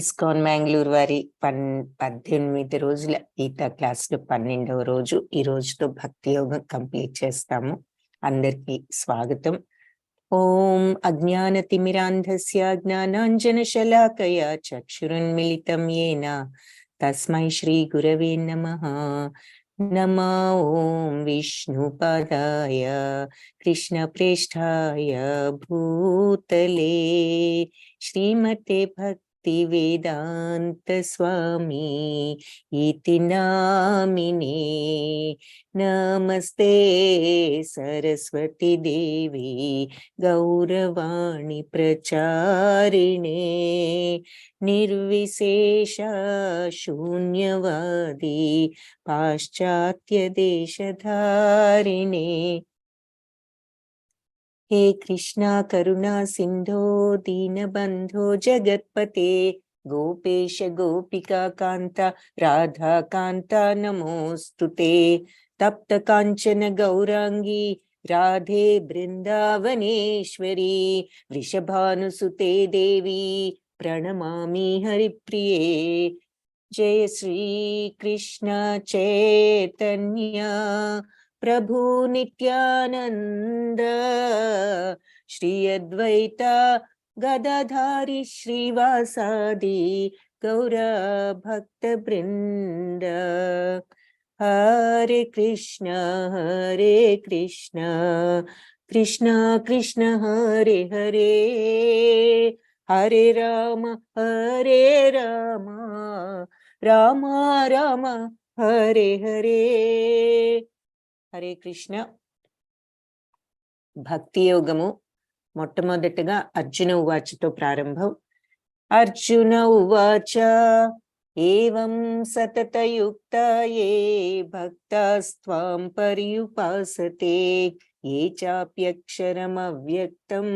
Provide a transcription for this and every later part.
ISKCON Mangalore వారి 18 రోజుల గీతా క్లాసులు 12వ రోజు. ఈ రోజుతో భక్తి యోగం కంప్లీట్ చేస్తాము. అందరికీ స్వాగతం. ఓం అజ్ఞానతిమిరాంధస్య జ్ఞానాంజనశలాకయ చక్షురున్మిళితం యేన తస్మై శ్రీ గురవే నమః. నమో ఓం విష్ణుపాదాయ కృష్ణప్రేష్ఠాయ భూతలే శ్రీమతే భక్తి వేదాంత స్వామి ఇతి నామినే. నమస్తే సరస్వతి దేవి గౌరవాణి ప్రచారిణే నిర్విశేష శూన్యవాది పాశ్చాత్య దేశధారిణే. हे कृष्णा करुणा सिंधो दीनबंधो जगत्पते गोपेश गोपिका कांता राधा कांता नमोस्तुते. तप्त कांचन गौरांगी राधे बृंदावनेश्वरी वृषभानुसुते देवी प्रणमामि हरिप्रिये. जय श्री कृष्ण चैतन्य प्रभु नित्यानंद श्री अद्वैत गदाधारी श्रीवासादि गौर भक्त वृंद. हरे कृष्ण कृष्ण कृष्ण हरे हरे, हरे राम राम राम हरे हरे. హరే కృష్ణ. భక్తి యోగము మొట్టమొదటగా అర్జున ఉవాచతో ప్రారంభం. అర్జున ఉవాచ ఏవం సతతయుక్త ఏ భక్తాస్త్వాం పర్యుపాసతే ఏ చాప్యక్షరమవ్యక్తం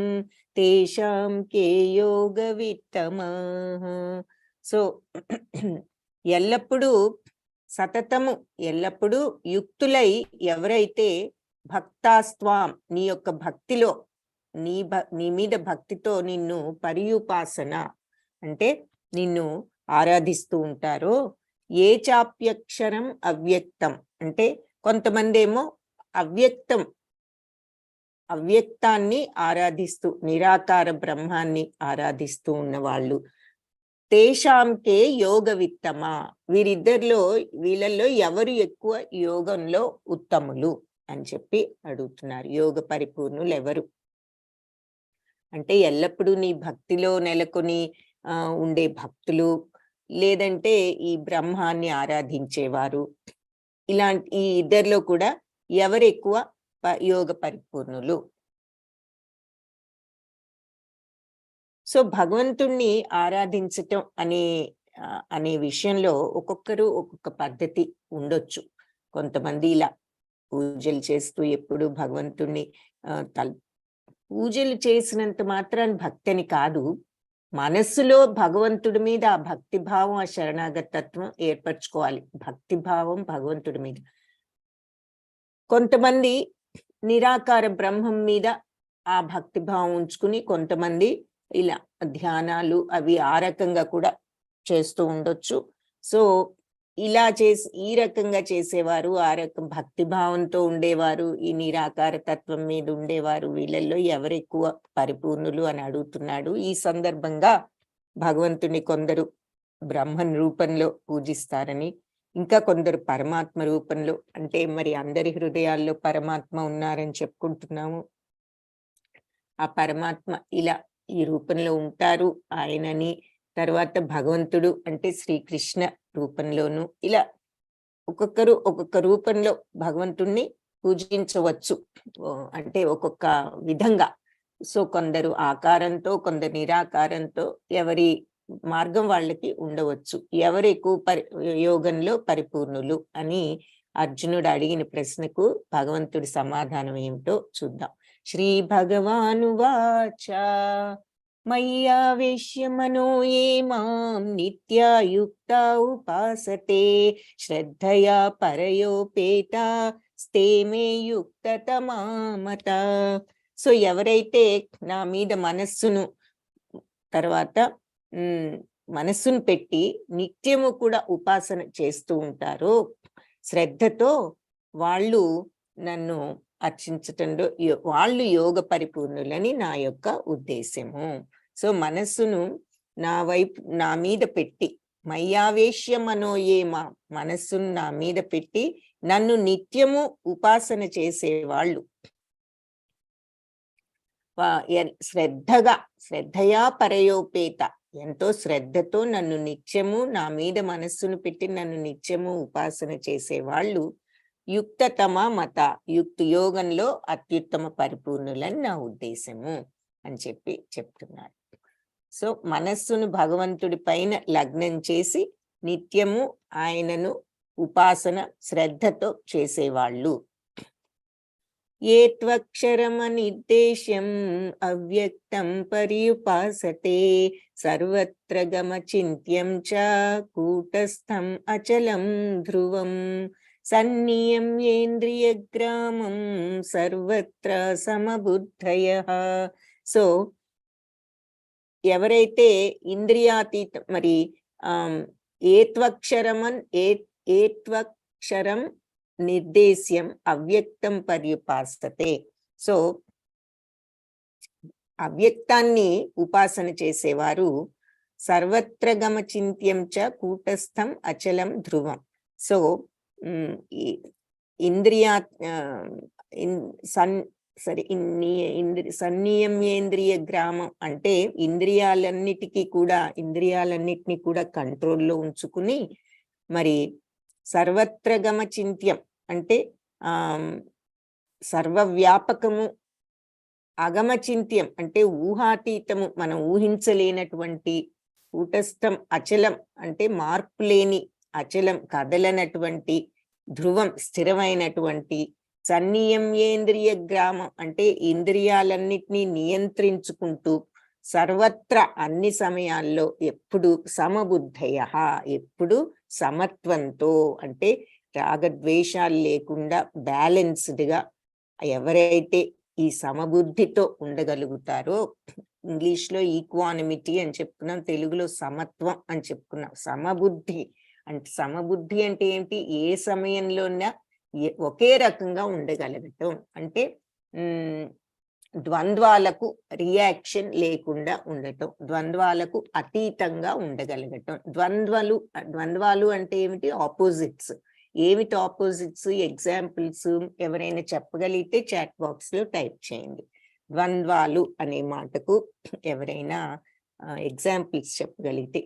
తేషాం కే యోగ విత్తమః. సో సతతము ఎల్లప్పుడూ యుక్తులై ఎవరైతే భక్తాస్త్వాం నీ యొక్క భక్తిలో నీ మీద భక్తితో నిన్ను పర్యుపాసన అంటే నిన్ను ఆరాధిస్తూ ఉంటారో, ఏ చాప్యక్షరం అవ్యక్తం అంటే కొంతమంది ఏమో అవ్యక్తాన్ని ఆరాధిస్తూ నిరాకార బ్రహ్మాన్ని ఆరాధిస్తూ ఉన్నవాళ్ళు. తేషాంకే యోగ విత్తమా, వీళ్ళల్లో ఎవరు ఎక్కువ యోగంలో ఉత్తములు అని చెప్పి అడుగుతున్నారు. యోగ పరిపూర్ణులు ఎవరు అంటే ఎల్లప్పుడూ నీ భక్తిలో నెలకొని ఉండే భక్తులు, లేదంటే ఈ బ్రహ్మాన్ని ఆరాధించేవారు. ఇలాంటి ఈ ఇద్దరిలో కూడా ఎవరు ఎక్కువ యోగ పరిపూర్ణులు? సో భగవంతుణ్ణి ఆరాధించటం అనే విషయంలో ఒక్కొక్కరు ఒక్కొక్క పద్ధతి ఉండొచ్చు. కొంతమంది ఇలా పూజలు చేస్తూ ఎప్పుడు భగవంతుణ్ణి పూజలు చేసినంత మాత్రాన్ని భక్తి అని కాదు, మనస్సులో భగవంతుడి మీద ఆ భక్తిభావం, ఆ శరణాగతత్వం ఏర్పరచుకోవాలి. భక్తిభావం భగవంతుడి మీద. కొంతమంది నిరాకార బ్రహ్మం మీద ఆ భక్తిభావం ఉంచుకుని, కొంతమంది ఇలా ధ్యానాలు అవి ఆ రకంగా కూడా చేస్తూ ఉండొచ్చు. సో ఇలా ఈ రకంగా చేసేవారు, ఆ రకం భక్తిభావంతో ఉండేవారు, ఈ నిరాకార తత్వం మీద ఉండేవారు, వీళ్ళల్లో ఎవరెక్కువ పరిపూర్ణులు అని అడుగుతున్నాడు. ఈ సందర్భంగా భగవంతుని కొందరు బ్రహ్మన్ రూపంలో పూజిస్తారని, ఇంకా కొందరు పరమాత్మ రూపంలో, అంటే మరి అందరి హృదయాల్లో పరమాత్మ ఉన్నారని చెప్పుకుంటున్నాము. ఆ పరమాత్మ ఇలా ఈ రూపంలో ఉంటారు ఆయనని. తర్వాత భగవంతుడు అంటే శ్రీకృష్ణ రూపంలోను, ఇలా ఒక్కొక్కరు ఒక్కొక్క రూపంలో భగవంతుణ్ణి పూజించవచ్చు, అంటే ఒక్కొక్క విధంగా. సో కొందరు ఆకారంతో, కొందరు నిరాకారంతో, ఎవరి మార్గం వాళ్ళకి ఉండవచ్చు. ఎవరు ఎక్కువ యోగంలో పరిపూర్ణులు అని అర్జునుడు అడిగిన ప్రశ్నకు భగవంతుడి సమాధానం ఏమిటో చూద్దాం. శ్రీ భగవానువాచ మయ్యావేశ్య మనో ఏ మాం నిత్యాయుక్తా ఉపాసతే శ్రద్ధయా పరయోపేత స్తే మే యుక్తతమా మతా. సో ఎవరైతే నా మీద మనస్సును తర్వాత మనస్సును పెట్టి నిత్యము కూడా ఉపాసన చేస్తూ ఉంటారో శ్రద్ధతో, వాళ్ళు నన్ను అర్చించటంలో వాళ్ళు యోగ పరిపూర్ణులని నా యొక్క ఉద్దేశము. సో మనస్సును నా మీద పెట్టి, మయ్యావేశ్య మనోయేమ, మనస్సును నా మీద పెట్టి నన్ను నిత్యము ఉపాసన చేసేవాళ్ళు, శ్రద్ధయా పరయోపేత, ఎంతో శ్రద్ధతో నన్ను నిత్యము నా మీద మనస్సును పెట్టి నన్ను నిత్యము ఉపాసన చేసేవాళ్ళు యుక్తతమ మత, యోగంలో అత్యుత్తమ పరిపూర్ణులని నా ఉద్దేశము అని చెప్తున్నారు. సో మనస్సును భగవంతుడి పైన లగ్నం చేసి నిత్యము ఆయనను ఉపాసన శ్రద్ధతో చేసేవాళ్ళు. ఏ త్వక్షరమనిర్దేశ్యం అవ్యక్తం పర్యుపాసతే సర్వత్ర గమచింత్యం చ కూటస్థం అచలం ధ్రువం సన్నియమ్యేంద్రియగ్రామం సర్వత్ర సమబుద్ధయః. సో ఎవరైతే ఇంద్రియాతీత, మరి ఏత్వక్షరం నిర్దేశ్యం అవ్యక్తం పర్యుపాసతే. సో అవ్యక్తాన్ని ఉపాసన చేసేవారు సర్వత్ర గమచింత్యం చ కూటస్థం అచలం ధ్రువం. సో సన్నియమ్యేంద్రియ గ్రామం అంటే ఇంద్రియాలన్నిటినీ కూడా కంట్రోల్లో ఉంచుకుని, మరి సర్వత్ర గమచింత్యం అంటే సర్వవ్యాపకము, అగమచింత్యం అంటే ఊహాతీతము, మనం ఊహించలేనటువంటి, కూటస్థం అచలం అంటే మార్పు లేని, అచలం కదలనటువంటి, ధ్రువం స్థిరమైనటువంటి, సన్నియమ్యేంద్రియ గ్రామం అంటే ఇంద్రియాలన్నిటినీ నియంత్రించుకుంటూ, సర్వత్ర అన్ని సమయాల్లో ఎప్పుడు సమబుద్ధయః, ఎప్పుడు సమత్వంతో అంటే రాగద్వేషాలు లేకుండా బ్యాలెన్స్డ్గా ఎవరైతే ఈ సమబుద్ధితో ఉండగలుగుతారో, ఇంగ్లీష్లో ఈక్వానిమిటీ అని చెప్పుకున్నాం, తెలుగులో సమత్వం అని చెప్పుకున్నాం. సమబుద్ధి అంటే ఏంటి? ఏ సమయంలోనా ఒకే రకంగా ఉండగలగటం అంటే ద్వంద్వాలకు రియాక్షన్ లేకుండా ఉండటం, ద్వంద్వాలకు అతీతంగా ఉండగలగటం. ద్వంద్వాలు అంటే ఏమిటి? ఆపోజిట్స్. ఏమిటి ఆపోజిట్స్? ఎగ్జాంపుల్స్ ఎవరైనా చెప్పగలిగితే చాట్ బాక్స్ లో టైప్ చేయండి. ద్వంద్వాలు అనే మాటకు ఎవరైనా ఎగ్జాంపుల్స్ చెప్పగలిగితే,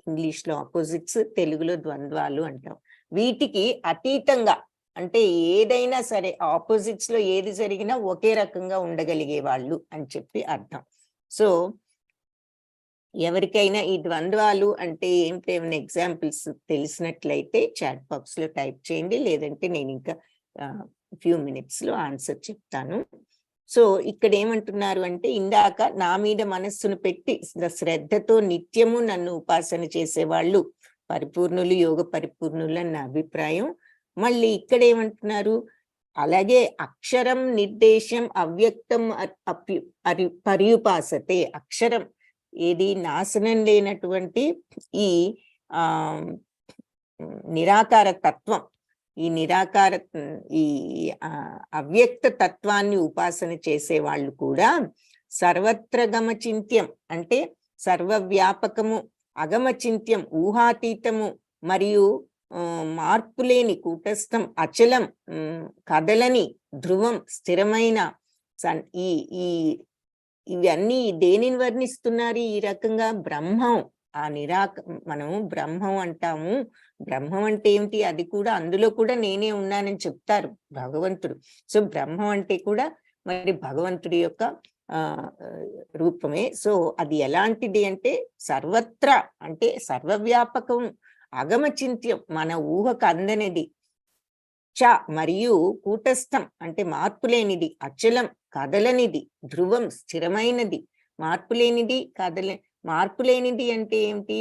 ఇంగ్లీష్లో ఆపోజిట్స్, తెలుగులో ద్వంద్వాలు అంటాం. వీటికి అతీతంగా అంటే ఏదైనా సరే ఆపోజిట్స్ లో ఏది జరిగినా ఒకే రకంగా ఉండగలిగే వాళ్ళు అని చెప్పి అర్థం. సో ఎవరికైనా ఈ ద్వంద్వాలు అంటే ఏమిటి, ఏమైనా ఎగ్జాంపుల్స్ తెలిసినట్లయితే చాట్ బాక్స్ లో టైప్ చేయండి, లేదంటే నేను ఇంకా ఫ్యూ మినిట్స్ లో ఆన్సర్ చెప్తాను. సో ఇక్కడ ఏమంటున్నారు అంటే, ఇందాక నా మీద మనస్సును పెట్టి శ్రద్ధతో నిత్యము నన్ను ఉపాసన చేసేవాళ్ళు పరిపూర్ణులు, యోగ పరిపూర్ణులు అని నా అభిప్రాయం. మళ్ళీ ఇక్కడ ఏమంటున్నారు, అలాగే అక్షరం నిర్దేశం అవ్యక్తం పర్యుపాసతే. అక్షరం ఏది? నాశనం లేనటువంటి ఈ నిరాకార తత్వం, ఈ అవ్యక్త తత్వాన్ని ఉపాసన చేసే వాళ్ళు కూడా సర్వత్ర గమచింత్యం అంటే సర్వవ్యాపకము, అగమచింత్యం ఊహాతీతము, మరియు మార్పులేని, కూటస్థం అచలం కదలని, ధ్రువం స్థిరమైన, ఇవన్నీ దేనిని వర్ణిస్తున్నారు? ఈ రకంగా బ్రహ్మం, మనము బ్రహ్మం అంటాము. బ్రహ్మం అంటే ఏమిటి? అది కూడా, అందులో కూడా నేనే ఉన్నానని చెప్తారు భగవంతుడు. సో బ్రహ్మం అంటే కూడా మరి భగవంతుడి యొక్క రూపమే. సో అది ఎలాంటిది అంటే సర్వత్ర అంటే సర్వవ్యాపకం, అగమచింత్యం మన ఊహకు అందనిది, చ మరియు కూటస్థం అంటే మార్పులేనిది, అచలం కదలనిది, ధ్రువం స్థిరమైనది. మార్పులేనిది అంటే ఏమిటి?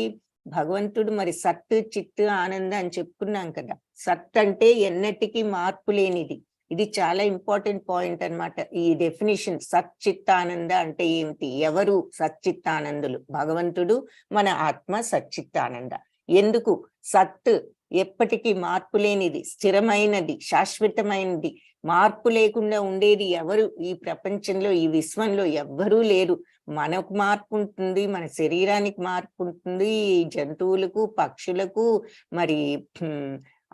భగవంతుడు మరి సత్, చిత్, ఆనంద అని చెప్పుకున్నాం కదా. సత్ అంటే ఎన్నటికీ మార్పు లేనిది, ఇది చాలా ఇంపార్టెంట్ పాయింట్ అన్నమాట. ఈ డెఫినిషన్ సచ్చిత్తానంద అంటే ఏమిటి, ఎవరు సచ్చిత్తానందులు? భగవంతుడు, మన ఆత్మ సచ్చిత్తానంద. ఎందుకు? సత్ ఎప్పటికీ మార్పు లేనిది, స్థిరమైనది, శాశ్వతమైనది, మార్పు లేకుండా ఉండేది ఎవరు ఈ ప్రపంచంలో, ఈ విశ్వంలో ఎవ్వరూ లేరు. మనకు మార్పు ఉంటుంది, మన శరీరానికి మార్పు ఉంటుంది, జంతువులకు, పక్షులకు, మరి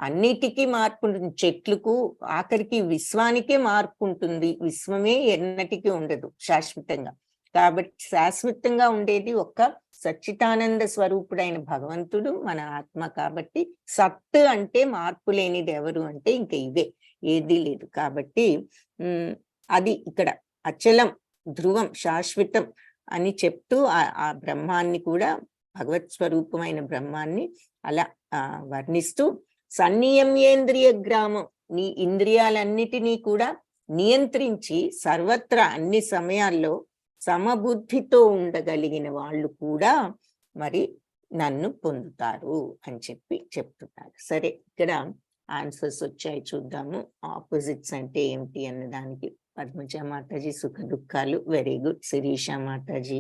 అన్నిటికీ మార్పు ఉంటుంది, చెట్లకు, ఆఖరికి విశ్వానికే మార్పు ఉంటుంది. విశ్వమే ఎన్నటికీ ఉండదు శాశ్వతంగా. కాబట్టి శాశ్వతంగా ఉండేది ఒక్క సచ్చితానంద స్వరూపుడైన భగవంతుడు, మన ఆత్మ. కాబట్టి సత్ అంటే మార్పు లేనిది ఎవరు అంటే ఇంకా ఇవే, ఏదీ లేదు. కాబట్టి అది ఇక్కడ అచలం, ధ్రువం, శాశ్వతం అని చెప్తూ ఆ బ్రహ్మాన్ని కూడా, భగవత్ స్వరూపమైన బ్రహ్మాన్ని అలా వర్ణిస్తూ, సన్నియమ్యేంద్రియ గ్రామం, నీ ఇంద్రియాలన్నిటినీ కూడా నియంత్రించి సర్వత్రా అన్ని సమయాల్లో సమబుద్ధితో ఉండగలిగిన వాళ్ళు కూడా మరి నన్ను పొందుతారు అని చెప్తున్నారు. సరే, ఇక్కడ ఆన్సర్స్ వచ్చాయి, చూద్దాము. ఆపోజిట్స్ అంటే ఏమిటి అన్న దానికి. పద్మజ మాతాజీ సుఖ దుఃఖాలు, వెరీ గుడ్. శిరీష మాతాజీ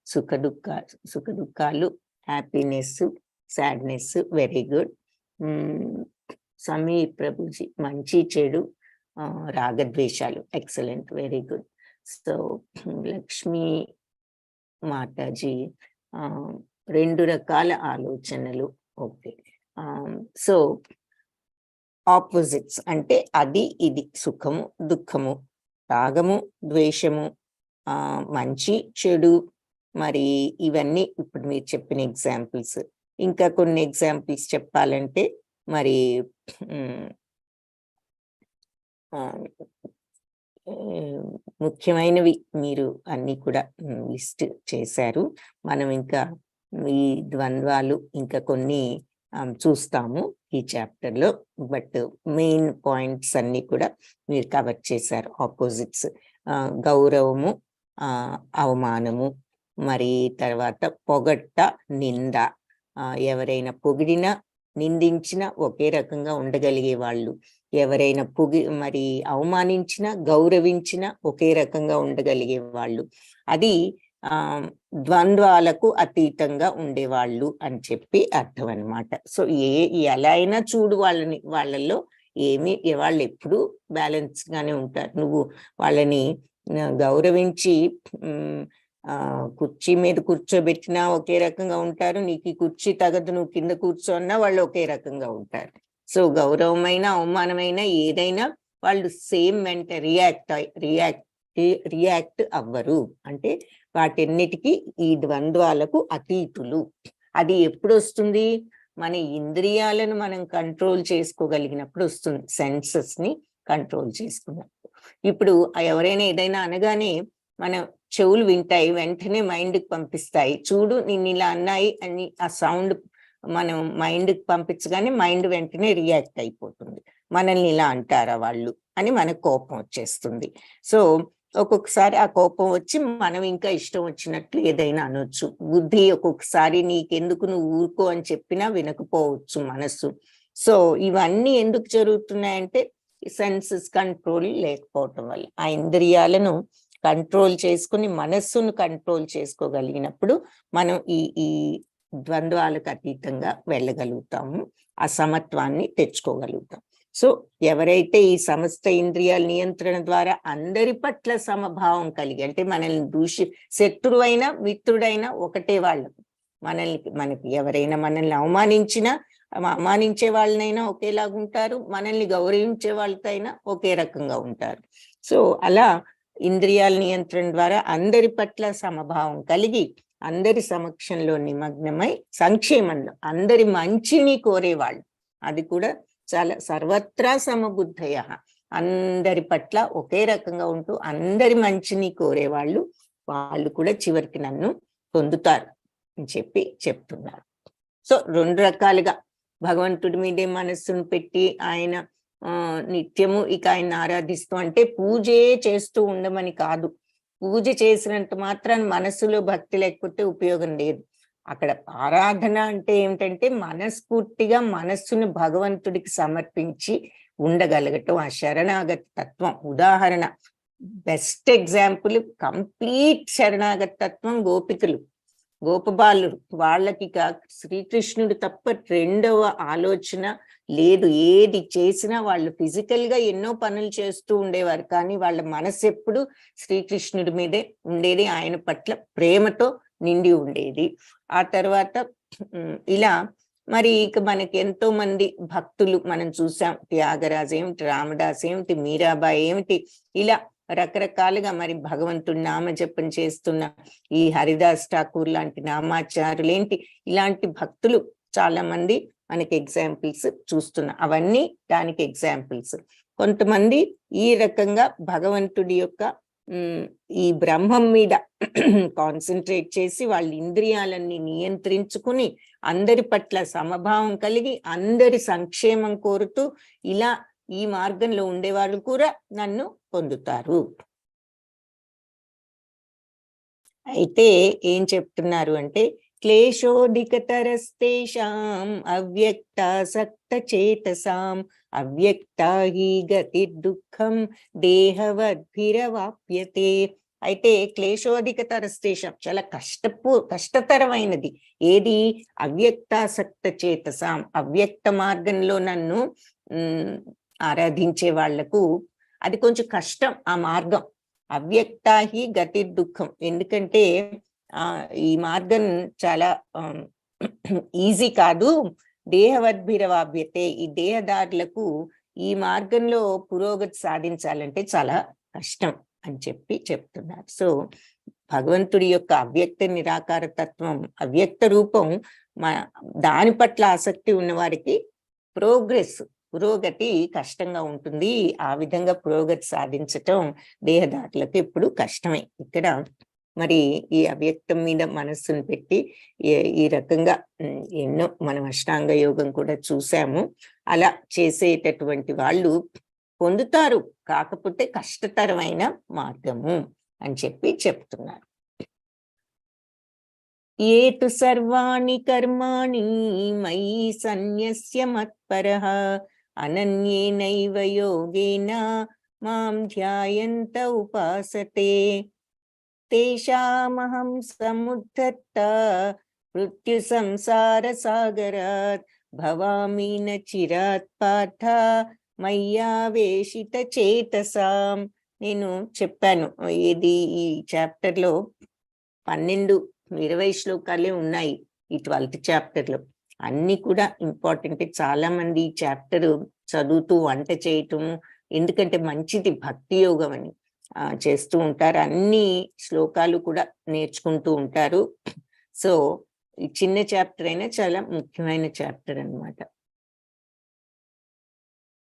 సుఖ దుఃఖాలు, happiness, sadness, very good. Sameer Prabhuji మంచి చెడు, రాగద్వేషాలు, excellent, very good. So Lakshmi Mataji 2 రకాల ఆలోచనలు, ఓకే. సో ఆపోజిట్స్ అంటే అది ఇది, సుఖము దుఃఖము, రాగము ద్వేషము, మంచి చెడు, మరి ఇవన్నీ ఇప్పుడు మీరు చెప్పిన ఎగ్జాంపుల్స్. ఇంకా కొన్ని ఎగ్జాంపుల్స్ చెప్పాలంటే మరి ముఖ్యమైనవి మీరు అన్ని కూడా లిస్ట్ చేశారు. మనం ఇంకా ఈ ద్వంద్వాలు ఇంకా కొన్ని చూస్తాము ఈ చాప్టర్లో. బట్ మెయిన్ పాయింట్స్ అన్ని కూడా మీరు కవర్ చేశారు. ఆపోజిట్స్, గౌరవము, అవమానము, మరి తర్వాత పొగట్ట, నింద. ఎవరైనా పొగిడినా నిందించినా ఒకే రకంగా ఉండగలిగే వాళ్ళు, ఎవరైనా మరి అవమానించినా గౌరవించినా ఒకే రకంగా ఉండగలిగే వాళ్ళు, అది ద్వంద్వాలకు అతీతంగా ఉండేవాళ్ళు అని చెప్పి అర్థం అన్నమాట. సో ఎలా అయినా చూడు, వాళ్ళల్లో వాళ్ళు ఎప్పుడూ బ్యాలెన్స్ గానే ఉంటారు. నువ్వు వాళ్ళని గౌరవించి కుర్చీ మీద కూర్చోబెట్టినా ఒకే రకంగా ఉంటారు, నీకు ఈ కుర్చీ తగదు నువ్వు కింద కూర్చోన్నా వాళ్ళు ఒకే రకంగా ఉంటారు. సో గౌరవమైన అవమానమైన ఏదైనా వాళ్ళు సేమ్ వెంట రియాక్ట్ అవ్వరు. అంటే వాటన్నిటికీ ఈ ద్వంద్వాలకు అతీతులు. అది ఎప్పుడు వస్తుంది? మన ఇంద్రియాలను మనం కంట్రోల్ చేసుకోగలిగినప్పుడు వస్తుంది, సెన్సెస్ ని కంట్రోల్ చేసుకున్నప్పుడు. ఇప్పుడు ఎవరైనా ఏదైనా అనగానే మన చెవులు వింటాయి, వెంటనే మైండ్కి పంపిస్తాయి, చూడు నిన్ను ఇలా అన్నాయి అని ఆ సౌండ్ మనం మైండ్కి పంపించగానే మైండ్ వెంటనే రియాక్ట్ అయిపోతుంది. మనల్ని ఇలా అంటారా వాళ్ళు అని మనకు కోపం వచ్చేస్తుంది. సో ఒక్కొక్కసారి ఆ కోపం వచ్చి మనం ఇంకా ఇష్టం వచ్చినట్లు ఏదైనా అనొచ్చు. బుద్ధి ఒక్కొక్కసారి నీకెందుకు, నువ్వు ఊరుకో అని చెప్పినా వినకపోవచ్చు మనస్సు. సో ఇవన్నీ ఎందుకు జరుగుతున్నాయంటే సెన్సెస్ కంట్రోల్ లేకపోవటం వల్ల. ఆ ఇంద్రియాలను కంట్రోల్ చేసుకుని మనస్సును కంట్రోల్ చేసుకోగలిగినప్పుడు మనం ఈ ద్వంద్వాలకు అతీతంగా వెళ్ళగలుగుతాము, ఆ సమత్వాన్ని తెచ్చుకోగలుగుతాం. సో ఎవరైతే ఈ సమస్త ఇంద్రియాల నియంత్రణ ద్వారా అందరి పట్ల సమభావం కలిగి, అంటే మనల్ని శత్రువైనా మిత్రుడైనా ఒకటే వాళ్ళకు, మనకి ఎవరైనా మనల్ని అవమానించే వాళ్ళనైనా ఒకేలాగా ఉంటారు, మనల్ని గౌరవించే వాళ్ళకైనా ఒకే రకంగా ఉంటారు. సో అలా ఇంద్రియాల నియంత్రణ ద్వారా అందరి పట్ల సమభావం కలిగి అందరి సమక్షంలో నిమగ్నమై సంక్షేమంలో అందరి మంచిని కోరేవాళ్ళు, అది కూడా చాలా సర్వత్రా సమబుద్ధయ, అందరి పట్ల ఒకే రకంగా ఉంటూ అందరి మంచిని కోరేవాళ్ళు, వాళ్ళు కూడా చివరికి నన్ను పొందుతారు అని చెప్తున్నారు. సో 2 రకాలుగా భగవంతుడి మీదే మనస్సును పెట్టి ఆయన నిత్యము ఇక ఆయన ఆరాధిస్తూ, అంటే పూజే చేస్తూ ఉండమని కాదు. పూజ చేసినంత మాత్రాన్ని మనస్సులో భక్తి లేకపోతే ఉపయోగం లేదు. అక్కడ ఆరాధన అంటే ఏమిటంటే మనస్ఫూర్తిగా మనస్సును భగవంతుడికి సమర్పించి ఉండగలగటం, ఆ శరణాగతి తత్వం. ఉదాహరణ, బెస్ట్ ఎగ్జాంపుల్, కంప్లీట్ శరణాగతి తత్వం గోపికలు, గోపబాలు. వాళ్ళకి శ్రీకృష్ణుడు తప్ప రెండవ ఆలోచన లేదు. ఏది చేసినా వాళ్ళు ఫిజికల్ గా ఎన్నో పనులు చేస్తూ ఉండేవారు, కానీ వాళ్ళ మనసు ఎప్పుడు శ్రీకృష్ణుడి మీదే ఉండేది, ఆయన పట్ల ప్రేమతో నిండి ఉండేది. ఆ తర్వాత ఇలా మరి ఇక మనకి ఎంతో మంది భక్తులు మనం చూసాం. త్యాగరాజు ఏమిటి, రామదాస్ ఏమిటి, మీరాబాయి ఏమిటి, ఇలా రకరకాలుగా మరి భగవంతుడి నామజపం చేస్తున్న ఈ హరిదాస్ ఠాకూర్ లాంటి నామాచారులు ఏంటి, ఇలాంటి భక్తులు చాలా మంది మనకి ఎగ్జాంపుల్స్ చూస్తున్నాం. అవన్నీ దానికి ఎగ్జాంపుల్స్. కొంతమంది ఈ రకంగా భగవంతుడి యొక్క ఈ బ్రహ్మం మీద కాన్సన్ట్రేట్ చేసి వాళ్ళ ఇంద్రియాలన్నీ నియంత్రించుకుని అందరి పట్ల సమభావం కలిగి అందరి సంక్షేమం కోరుతూ ఇలా ఈ మార్గంలో ఉండేవాళ్ళు కూడా నన్ను పొందుతారు. అయితే ఏం చెప్తున్నారు అంటే, క్లేశోధికతరస్తేషాం అవ్యక్తాసక్త చేతసాం అవ్యక్తా హి గతి దుఃఖం దేహవద్భిరవాప్యతే. అయితే క్లేశోధికతరస్తేషాం, చాలా కష్టతరమైనది ఏది, అవ్యక్తాసక్త చేతసాం, అవ్యక్త మార్గంలో నన్ను ఆరాధించే వాళ్లకు అది కొంచెం కష్టం ఆ మార్గం. అవ్యక్తాహి గతి దుఃఖం, ఎందుకంటే ఈ మార్గం చాలా ఈజీ కాదు. దేహవద్భిరవాభ్యతే, ఈ దేహదారులకు ఈ మార్గంలో పురోగతి సాధించాలంటే చాలా కష్టం అని చెప్తున్నారు. సో భగవంతుడి యొక్క అవ్యక్త నిరాకార తత్వం, అవ్యక్త రూపం, దాని పట్ల ఆసక్తి ఉన్న వారికి పురోగతి కష్టంగా ఉంటుంది. ఆ విధంగా పురోగతి సాధించటం దేహదారులకు ఎప్పుడు కష్టమే. ఇక్కడ మరి ఈ అవ్యక్తం మీద మనస్సును పెట్టి ఈ రకంగా ఎన్నో మనం అష్టాంగ యోగం కూడా చూసాము. అలా చేసేటటువంటి వాళ్ళు పొందుతారు, కాకపోతే కష్టతరమైన మార్గము అని చెప్తున్నారు. ఏతు సర్వాణి కర్మాణి మయి సన్యస్య మత్పరః అనన్యేనైవ యోగేన మాం ధ్యాయంత ఉపాసతే తేషామహం సముద్ధత్త మృత్యు సంసార సాగరాత్ భవామి న చిరాత్ పార్థ మయ్యావేశిత చేతసాం. నేను చెప్పాను, ఇది ఈ చాప్టర్ లో 12-20 శ్లోకాలే ఉన్నాయి ఈ 12th చాప్టర్ లో. అన్ని కూడా ఇంపార్టెంట్. చాలా మంది ఈ చాప్టర్ చదువుతూ వంట చేయటం, ఎందుకంటే మంచిది భక్తి యోగం అని చేస్తూ ఉంటారు. అన్ని శ్లోకాలు కూడా నేర్చుకుంటూ ఉంటారు. సో ఈ చిన్న చాప్టర్ అయినా చాలా ముఖ్యమైన చాప్టర్ అన్నమాట.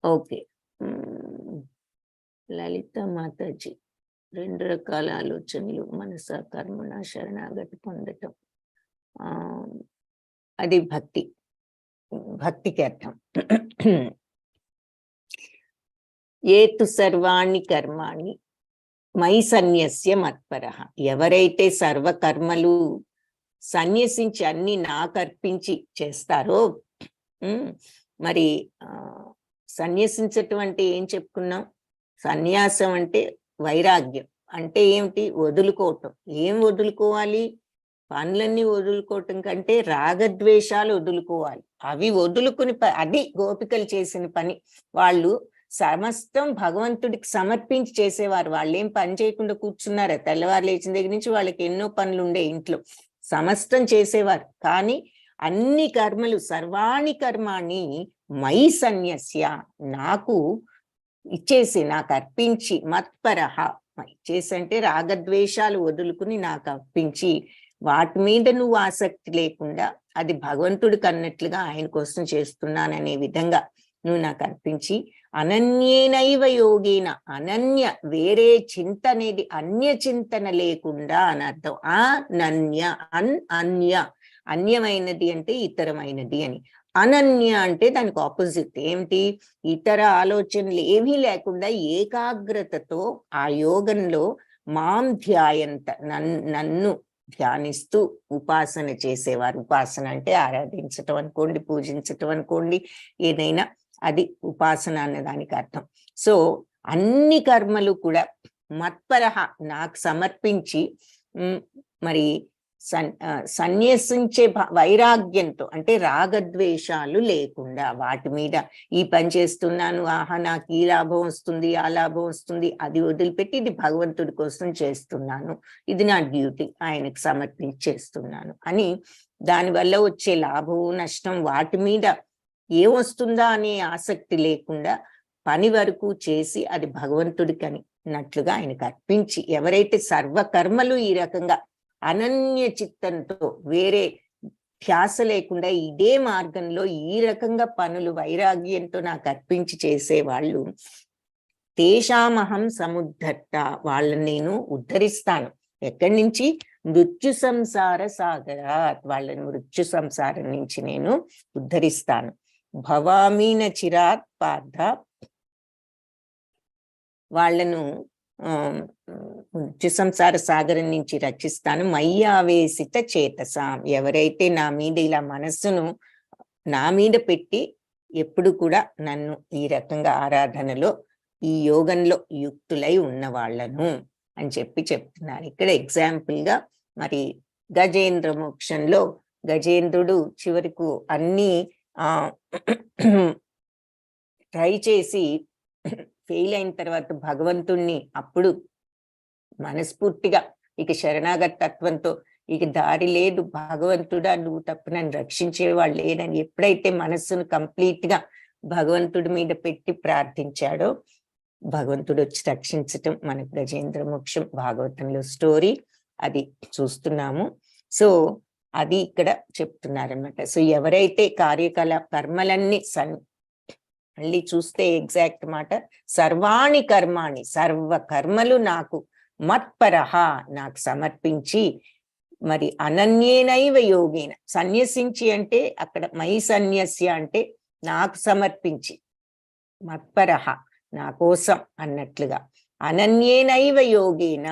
ఓకే, లలిత మాతాజీ, 2 రకాల ఆలోచనలు, మనస కర్మణ శరణాగతి పొందటం, అది భక్తికి అర్థం. ఏతు సర్వాణి కర్మాణి మై సన్యస్య మత్పరః, ఎవరైతే సర్వకర్మలు సన్యసించి అన్ని నాకు అర్పించి చేస్తారో, మరి సన్యసించటం అంటే ఏం చెప్పుకున్నాం? సన్యాసం అంటే వైరాగ్యం అంటే ఏమిటి? వదులుకోవటం. ఏం వదులుకోవాలి? పనులన్నీ వదులుకోవటం కంటే రాగద్వేషాలు వదులుకోవాలి. అవి వదులుకుని అది గోపికలు చేసిన పని. వాళ్ళు సమస్తం భగవంతుడికి సమర్పించి చేసేవారు. వాళ్ళు ఏం పని చేయకుండా కూర్చున్నారా? తెల్లవారు లేచిన దగ్గర నుంచి వాళ్ళకి ఎన్నో పనులు ఉండే ఇంట్లో, సమస్తం చేసేవారు. కానీ అన్ని కర్మలు, సర్వాణి కర్మాణి మై సన్యస్య, నాకు ఇచ్చేసి, నాకు అర్పించి, మత్పరః, ఇచ్చేసి అంటే రాగద్వేషాలు వదులుకుని నాకు అర్పించి, వాటి మీద నువ్వు ఆసక్తి లేకుండా అది భగవంతుడికి అన్నట్లుగా ఆయన కోసం చేస్తున్నాననే విధంగా నువ్వు నాకు అర్పించి, అనన్యేనైవ యోగేన, అనన్య వేరే చింత అనేది అన్య చింతన లేకుండా అని అర్థం. అన్యమైనది అంటే ఇతరమైనది అని, అనన్య అంటే దానికి ఆపోజిట్ ఏమిటి? ఇతర ఆలోచనలు ఏమీ లేకుండా ఏకాగ్రతతో ఆ యోగంలో మాం ధ్యాయంత, నన్ను ధ్యానిస్తూ ఉపాసన చేసేవారు. ఉపాసన అంటే ఆరాధించటం అనుకోండి, పూజించటం అనుకోండి, ఏదైనా అది ఉపాసన అన్న దానికి అర్థం. సో అన్ని కర్మలు కూడా మత్పరహ నాకు సమర్పించి మరి సన్యసించే వైరాగ్యంతో, అంటే రాగద్వేషాలు లేకుండా, వాటి మీద ఈ పని చేస్తున్నాను, ఆహా నాకు ఈ లాభం వస్తుంది ఆ లాభం వస్తుంది అది వదిలిపెట్టి ఇది భగవంతుడి కోసం చేస్తున్నాను, ఇది నా డ్యూటీ, ఆయనకు సమర్పించి చేస్తున్నాను అని, దానివల్ల వచ్చే లాభం నష్టం వాటి మీద ఏమొస్తుందా అనే ఆసక్తి లేకుండా పని వరకు చేసి అది భగవంతుడికి అన్నట్లుగా ఆయనకు అర్పించి, ఎవరైతే సర్వకర్మలు ఈ రకంగా అనన్య చిత్తంతో వేరే ధ్యాస లేకుండా ఇదే మార్గంలో ఈ రకంగా పనులు వైరాగ్యంతో నాకు అర్పించి చేసేవాళ్ళు, తేషామహం సముద్ధర్త, వాళ్ళని నేను ఉద్ధరిస్తాను. ఎక్కడి నుంచి? మృత్యు సంసార సాగరాత్, వాళ్ళని మృత్యు సంసారం నుంచి నేను ఉద్ధరిస్తాను. భవామీన చిరాత్ పార్థ, వాళ్ళను మృత్యు సంసార సాగరం నుంచి రక్షిస్తాను. మయ్యావేసిత చేతసాం, ఎవరైతే నా మీద ఇలా మనస్సును నా మీద పెట్టి ఎప్పుడు కూడా నన్ను ఈ రకంగా ఆరాధనలో ఈ యోగంలో యుక్తులై ఉన్న వాళ్ళను అని చెప్తున్నారు. ఇక్కడ ఎగ్జాంపుల్ గా మరి గజేంద్ర మోక్షంలో గజేంద్రుడు చివరకు అన్ని ట్రై చేసి ఫెయిల్ అయిన తర్వాత భగవంతుణ్ణి అప్పుడు మనస్ఫూర్తిగా ఇక శరణాగత తత్వంతో, ఇక దారి లేదు భగవంతుడా నువ్వు తప్ప నన్ను రక్షించేవాళ్ళు లేదని ఎప్పుడైతే మనస్సును కంప్లీట్ గా భగవంతుడి మీద పెట్టి ప్రార్థించాడో భగవంతుడు వచ్చి రక్షించటం మనకు గజేంద్ర మోక్షం భాగవతంలో స్టోరీ అది చూస్తున్నాము. సో అది ఇక్కడ చెప్తున్నారనమాట. సో ఎవరైతే కర్మలన్నీ మళ్ళీ చూస్తే ఎగ్జాక్ట్ మాట, సర్వాణి కర్మాణి, సర్వ కర్మలు నాకు మత్పరహ నాకు సమర్పించి, మరి అనన్యేనైవ యోగేన, సన్యసించి అంటే అక్కడ మై సన్యస్య అంటే నాకు సమర్పించి, మత్పరహ నా కోసం అన్నట్లుగా, అనన్యేనైవ యోగేన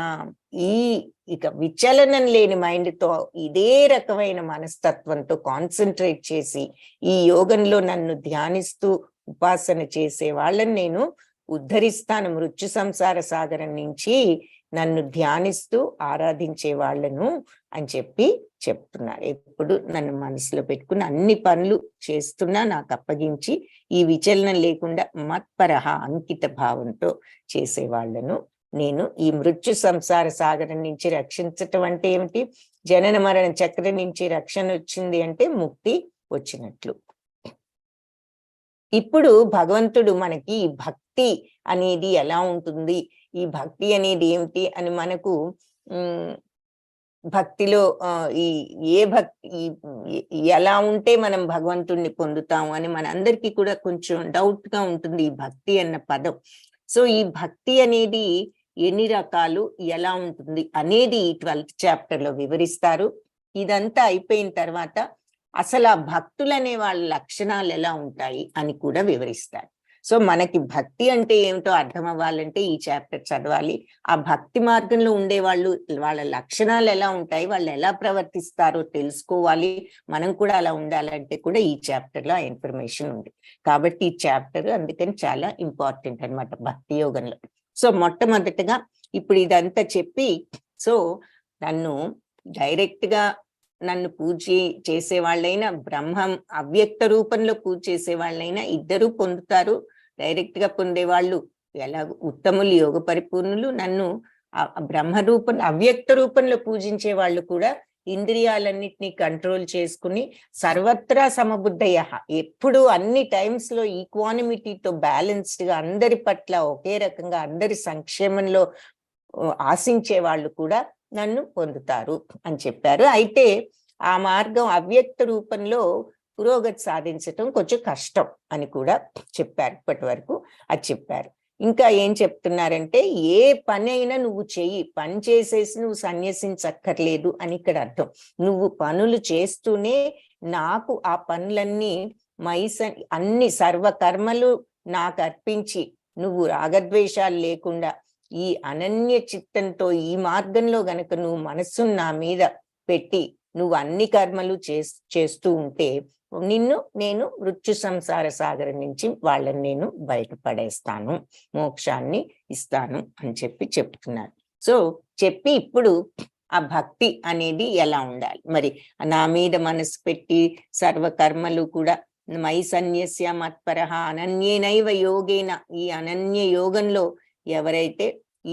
ఇక విచలనం లేని మైండ్తో ఇదే రకమైన మనస్తత్వంతో కాన్సన్ట్రేట్ చేసి ఈ యోగంలో నన్ను ధ్యానిస్తూ ఉపాసన చేసే వాళ్ళని నేను ఉద్ధరిస్తాను. మృత్యు సంసార సాగరం నుంచి నన్ను ధ్యానిస్తూ ఆరాధించే వాళ్ళను అని చెప్తున్నారు. ఎప్పుడు నన్ను మనసులో పెట్టుకుని అన్ని పనులు చేస్తున్నా నాకు అప్పగించి ఈ విచలనం లేకుండా మత్పరహ అంకిత భావంతో చేసే వాళ్ళను నేను ఈ మృత్యు సంసార సాగరం నుంచి రక్షించటం అంటే ఏమిటి? జనన మరణ చక్రం నుంచి రక్షణ వచ్చింది అంటే ముక్తి వచ్చినట్లు. ఇప్పుడు భగవంతుడు మనకి భక్తి అనేది ఎలా ఉంటుంది, ఈ భక్తి అనేది ఏమిటి అని మనకు భక్తిలో ఏ భక్తి ఎలా ఉంటే మనం భగవంతుడిని పొందుతాము అని మనందరికీ కూడా కొంచెం డౌట్ గా ఉంటుంది ఈ భక్తి అన్న పదం. సో ఈ భక్తి అనేది ఎన్ని రకాలు, ఎలా ఉంటుంది అనేది 12th చాప్టర్లో వివరిస్తారు. ఇదంతా అయిపోయిన తర్వాత అసలు ఆ భక్తులు అనే వాళ్ళ లక్షణాలు ఎలా ఉంటాయి అని కూడా వివరిస్తారు. సో మనకి భక్తి అంటే ఏమిటో అర్థం అవ్వాలంటే ఈ చాప్టర్ చదవాలి. ఆ భక్తి మార్గంలో ఉండేవాళ్ళు వాళ్ళ లక్షణాలు ఎలా ఉంటాయి, వాళ్ళు ఎలా ప్రవర్తిస్తారో తెలుసుకోవాలి. మనం కూడా అలా ఉండాలంటే కూడా ఈ చాప్టర్లో ఆ ఇన్ఫర్మేషన్ ఉంది. కాబట్టి ఈ చాప్టర్ అందుకని చాలా ఇంపార్టెంట్ అన్నమాట భక్తి యోగంలో. సో మొట్టమొదటిగా ఇప్పుడు ఇదంతా చెప్పి, సో నన్ను డైరెక్ట్ గా నన్ను పూజ చేసే వాళ్ళైనా, బ్రహ్మం అవ్యక్త రూపంలో పూజ చేసే వాళ్ళైనా ఇద్దరూ పొందుతారు. డైరెక్ట్ గా పొందేవాళ్ళు ఎలా ఉత్తములు యోగ పరిపూర్ణులు, నన్ను బ్రహ్మ రూపం అవ్యక్త రూపంలో పూజించే వాళ్ళు కూడా ఇంద్రియాలన్నిటినీ కంట్రోల్ చేసుకుని సర్వత్రా సమబుద్ధయ, ఎప్పుడు అన్ని టైమ్స్ లో ఈక్వానిమిటీతో బ్యాలెన్స్డ్ గా అందరి పట్ల ఒకే రకంగా అందరి సంక్షేమంలో ఆశించే వాళ్ళు కూడా నన్ను పొందుతారు అని చెప్పారు. అయితే ఆ మార్గం అవ్యక్త రూపంలో పురోగతి సాధించటం కొంచెం కష్టం అని కూడా చెప్పారు. ఇప్పటి వరకు అది చెప్పారు. ఇంకా ఏం చెప్తున్నారంటే ఏ పని అయినా నువ్వు చెయ్యి, పని చేసేసి నువ్వు సన్యసించక్కర్లేదు అని ఇక్కడ అర్థం. నువ్వు పనులు చేస్తూనే నాకు ఆ పనులన్నీ అన్ని సర్వకర్మలు నాకు అర్పించి నువ్వు రాగద్వేషాలు లేకుండా ఈ అనన్య చిత్తంతో ఈ మార్గంలో గనక నువ్వు మనస్సును నా మీద పెట్టి నువ్వు అన్ని కర్మలు చేస్తూ ఉంటే నిన్ను నేను మృత్యు సంసార సాగరం నుంచి వాళ్ళని నేను బయటపడేస్తాను, మోక్షాన్ని ఇస్తాను అని చెప్పి చెప్తున్నారు. సో చెప్పి ఇప్పుడు ఆ భక్తి అనేది ఎలా ఉండాలి, మరి నా మీద మనసు పెట్టి సర్వకర్మలు కూడా మయి సన్యస్య మత్పరః అనన్యేనైవ యోగేన, ఈ అనన్య యోగంలో ఎవరైతే,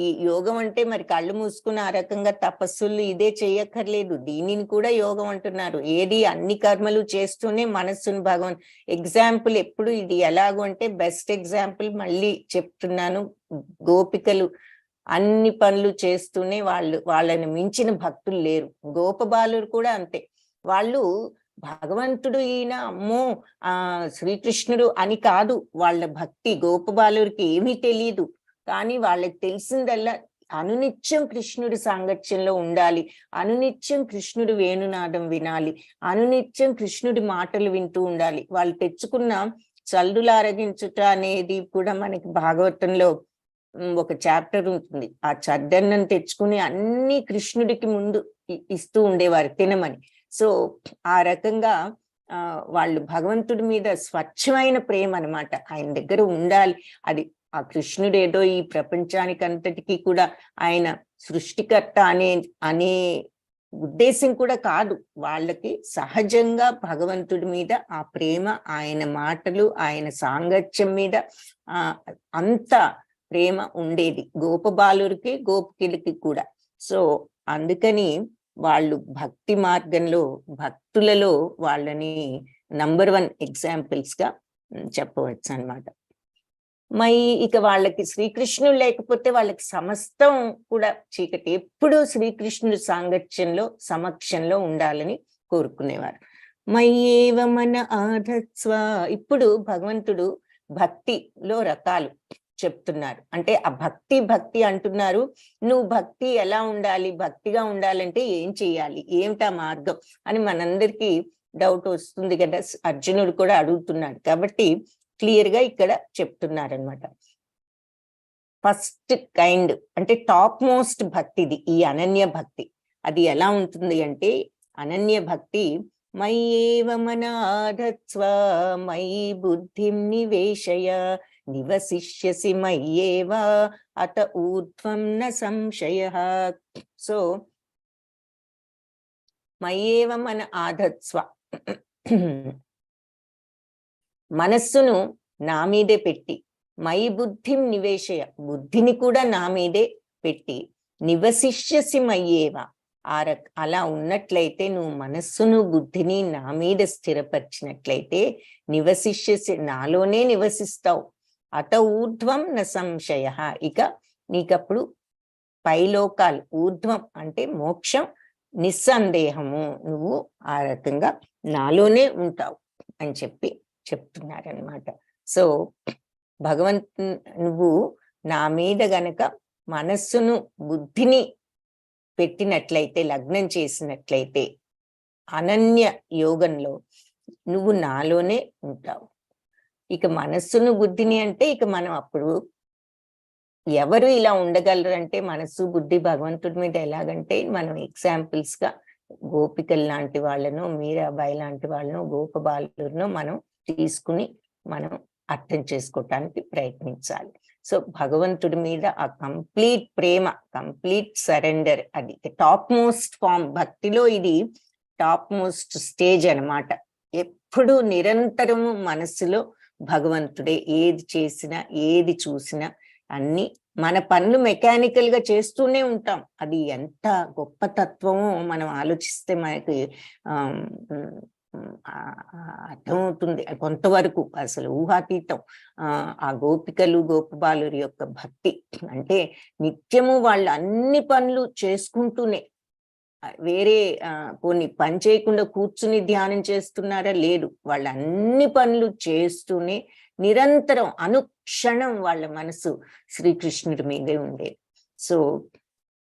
ఈ యోగం అంటే మరి కళ్ళు మూసుకుని ఆ రకంగా తపస్సులు ఇదే చెయ్యక్కర్లేదు, దీనిని కూడా యోగం అంటున్నారు. ఏది అన్ని కర్మలు చేస్తూనే మనస్సును భగవాన్ ఎగ్జాంపుల్ ఎప్పుడు ఇది ఎలాగో అంటే బెస్ట్ ఎగ్జాంపుల్ మళ్ళీ చెప్తున్నాను, గోపికలు అన్ని పనులు చేస్తూనే వాళ్ళని మించిన భక్తులు లేరు. గోపబాలురు కూడా అంతే, వాళ్ళు భగవంతుడు ఈయన అమ్మో శ్రీకృష్ణుడు అని కాదు వాళ్ళ భక్తి. గోపబాలురికి ఏమీ తెలియదు, కానీ వాళ్ళకి తెలిసిందల్లా అనునిత్యం కృష్ణుడి సాంగత్యంలో ఉండాలి, అనునిత్యం కృష్ణుడి వేణునాదం వినాలి, అనునిత్యం కృష్ణుడి మాటలు వింటూ ఉండాలి. వాళ్ళు తెచ్చుకున్న చల్లులు అరగించుట అనేది కూడా మనకి భాగవతంలో ఒక చాప్టర్ ఉంటుంది. ఆ చద్దన్నం తెచ్చుకుని అన్ని కృష్ణుడికి ముందు ఇస్తూ ఉండేవారు తినమని. సో ఆ రకంగా వాళ్ళు భగవంతుడి మీద స్వచ్ఛమైన ప్రేమ అనమాట, ఆయన దగ్గర ఉండాలి. అది ఆ కృష్ణుడు ఏదో ఈ ప్రపంచానికి అంతటికీ కూడా ఆయన సృష్టికర్త అనే ఉద్దేశం కూడా కాదు, వాళ్ళకి సహజంగా భగవంతుడి మీద ఆ ప్రేమ, ఆయన మాటలు, ఆయన సాంగత్యం మీద అంత ప్రేమ ఉండేది గోపబాలురికి గోపికలకి కూడా. సో అందుకని వాళ్ళు భక్తి మార్గంలో భక్తులలో వాళ్ళని నంబర్ 1 ఎగ్జాంపుల్స్ గా చెప్పవచ్చు అన్నమాట. మరి ఇక వాళ్ళకి శ్రీకృష్ణుడు లేకపోతే వాళ్ళకి సమస్తం కూడా చీకటి, ఎప్పుడూ శ్రీకృష్ణుడి సాంగత్యంలో సమక్షంలో ఉండాలని కోరుకునేవారు. మయ్యేవ మన ఆధత్స్వ, ఇప్పుడు భగవంతుడు భక్తిలో రకాలు చెప్తున్నారు. అంటే ఆ భక్తి అంటున్నారు, నువ్వు భక్తి ఎలా ఉండాలి, భక్తిగా ఉండాలంటే ఏం చెయ్యాలి, ఏమిటా మార్గం అని మనందరికీ డౌట్ వస్తుంది కదా, అర్జునుడు కూడా అడుగుతున్నాడు. కాబట్టి క్లియర్ గా ఇక్కడ చెప్తున్నారనమాట. ఫస్ట్ కైండ్ అంటే టాప్ మోస్ట్ భక్తిది ఈ అనన్య భక్తి. అది ఎలా ఉంటుంది అంటే, అనన్య భక్తి మయ్యేవ మనాధత్స్వ మయి బుద్ధిం నివేశయ నివసిష్యసి మయ్యేవ అత ఊర్ధ్వం న సంశయః. సో మయ్యేవ మన ఆధత్స్వ, మనస్సును నా మీదే పెట్టి, మయి బుద్ధిం నివేశయ, బుద్ధిని కూడా నా మీదే పెట్టి, నివసిష్యసి మయ్యేవ, అలా ఉన్నట్లయితే నువ్వు మనస్సును బుద్ధిని నా మీద స్థిరపరిచినట్లయితే నివసిష్యసి, నాలోనే నివసిస్తావు. అత ఊర్ధ్వం న సంశయ, ఇక నీకప్పుడు పైలోకాలు, ఊర్ధ్వం అంటే మోక్షం, నిస్సందేహము నువ్వు ఆ రకంగా నాలోనే ఉంటావు అని చెప్తున్నారనమాట. సో నువ్వు నా మీద గనక మనస్సును బుద్ధిని పెట్టినట్లయితే, లగ్నం చేసినట్లయితే అనన్య యోగంలో నువ్వు నాలోనే ఉంటావు. ఇక మనస్సును బుద్ధిని అంటే ఇక మనం అప్పుడు ఎవరు ఇలా ఉండగలరు అంటే, మనస్సు బుద్ధి భగవంతుడి మీద ఎలాగంటే, మనం ఎగ్జాంపుల్స్ గా గోపికల్ లాంటి వాళ్ళను, మీరాబాయి లాంటి వాళ్ళను, గోపబాలులను మనం తీసుకుని మనం అర్థం చేసుకోవటానికి ప్రయత్నించాలి. సో భగవంతుడి మీద ఆ కంప్లీట్ ప్రేమ, కంప్లీట్ సరెండర్, అది టాప్ మోస్ట్ ఫామ్. భక్తిలో ఇది టాప్ మోస్ట్ స్టేజ్ అన్నమాట. ఎప్పుడు నిరంతరము మనస్సులో భగవంతుడే, ఏది చేసినా ఏది చూసినా అన్ని మన పనులు మెకానికల్ గా చేస్తూనే ఉంటాం. అది ఎంత గొప్ప తత్వమో మనం ఆలోచిస్తే మనకి అర్థమవుతుంది కొంతవరకు, అసలు ఊహాతీతం. ఆ గోపికలు గోపబాలురి యొక్క భక్తి అంటే నిత్యము వాళ్ళు అన్ని పనులు చేసుకుంటూనే, వేరే కొన్ని పని చేయకుండా కూర్చుని ధ్యానం చేస్తున్నారా, లేదు, వాళ్ళు అన్ని పనులు చేస్తూనే నిరంతరం అనుక్షణం వాళ్ళ మనసు శ్రీకృష్ణుడి మీదే ఉండేది. సో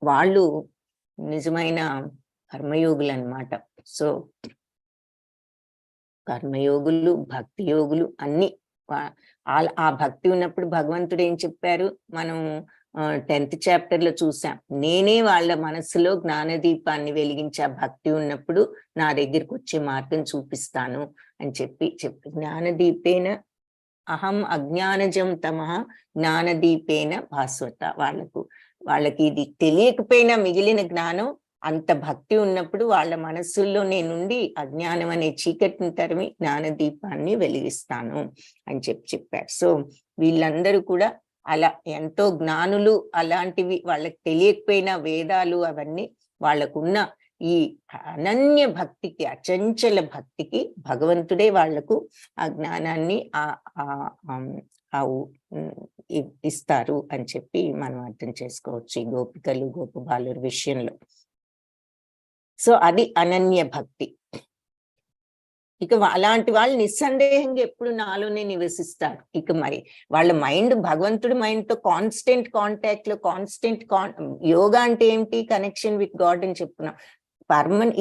వాళ్ళు నిజమైన కర్మయోగులు అన్నమాట. సో కర్మయోగులు, భక్తి యోగులు అన్ని. ఆ భక్తి ఉన్నప్పుడు భగవంతుడు ఏం చెప్పారు, మనం 10th చాప్టర్ లో చూసాం. నేనే వాళ్ళ మనసులో జ్ఞానదీపాన్ని వెలిగించే భక్తి ఉన్నప్పుడు నా దగ్గరికి వచ్చే మార్గం చూపిస్తాను అని చెప్పి జ్ఞానదీపేన అహం అజ్ఞానజం తమః జ్ఞానదీపేన భాస్వత. వాళ్ళకి ఇది తెలియకపోయినా మిగిలిన జ్ఞానం అంత భక్తి ఉన్నప్పుడు వాళ్ళ మనస్సుల్లో నేనుండి అజ్ఞానం అనే చీకటిని తరిమి జ్ఞానదీపాన్ని వెలిగిస్తాను అని చెప్పారు. సో వీళ్ళందరూ కూడా అలా ఎంతో జ్ఞానులు. అలాంటివి వాళ్ళకి తెలియకపోయినా వేదాలు అవన్నీ వాళ్ళకున్న ఈ అనన్య భక్తికి, అచంచల భక్తికి భగవంతుడే వాళ్లకు ఆ జ్ఞానాన్ని ఇస్తారు అని చెప్పి మనం అర్థం చేసుకోవచ్చు ఈ గోపికలు గోపబాలుర విషయంలో. సో అది అనన్య భక్తి. ఇక అలాంటి వాళ్ళు నిస్సందేహంగా ఎప్పుడు నాలోనే నివసిస్తారు. ఇక మరి వాళ్ళ మైండ్ భగవంతుడి మైండ్ తో కాన్స్టెంట్ కాంటాక్ట్ లో, యోగా అంటే ఏంటి? కనెక్షన్ విత్ గాడ్ అని చెప్పుకున్నాం.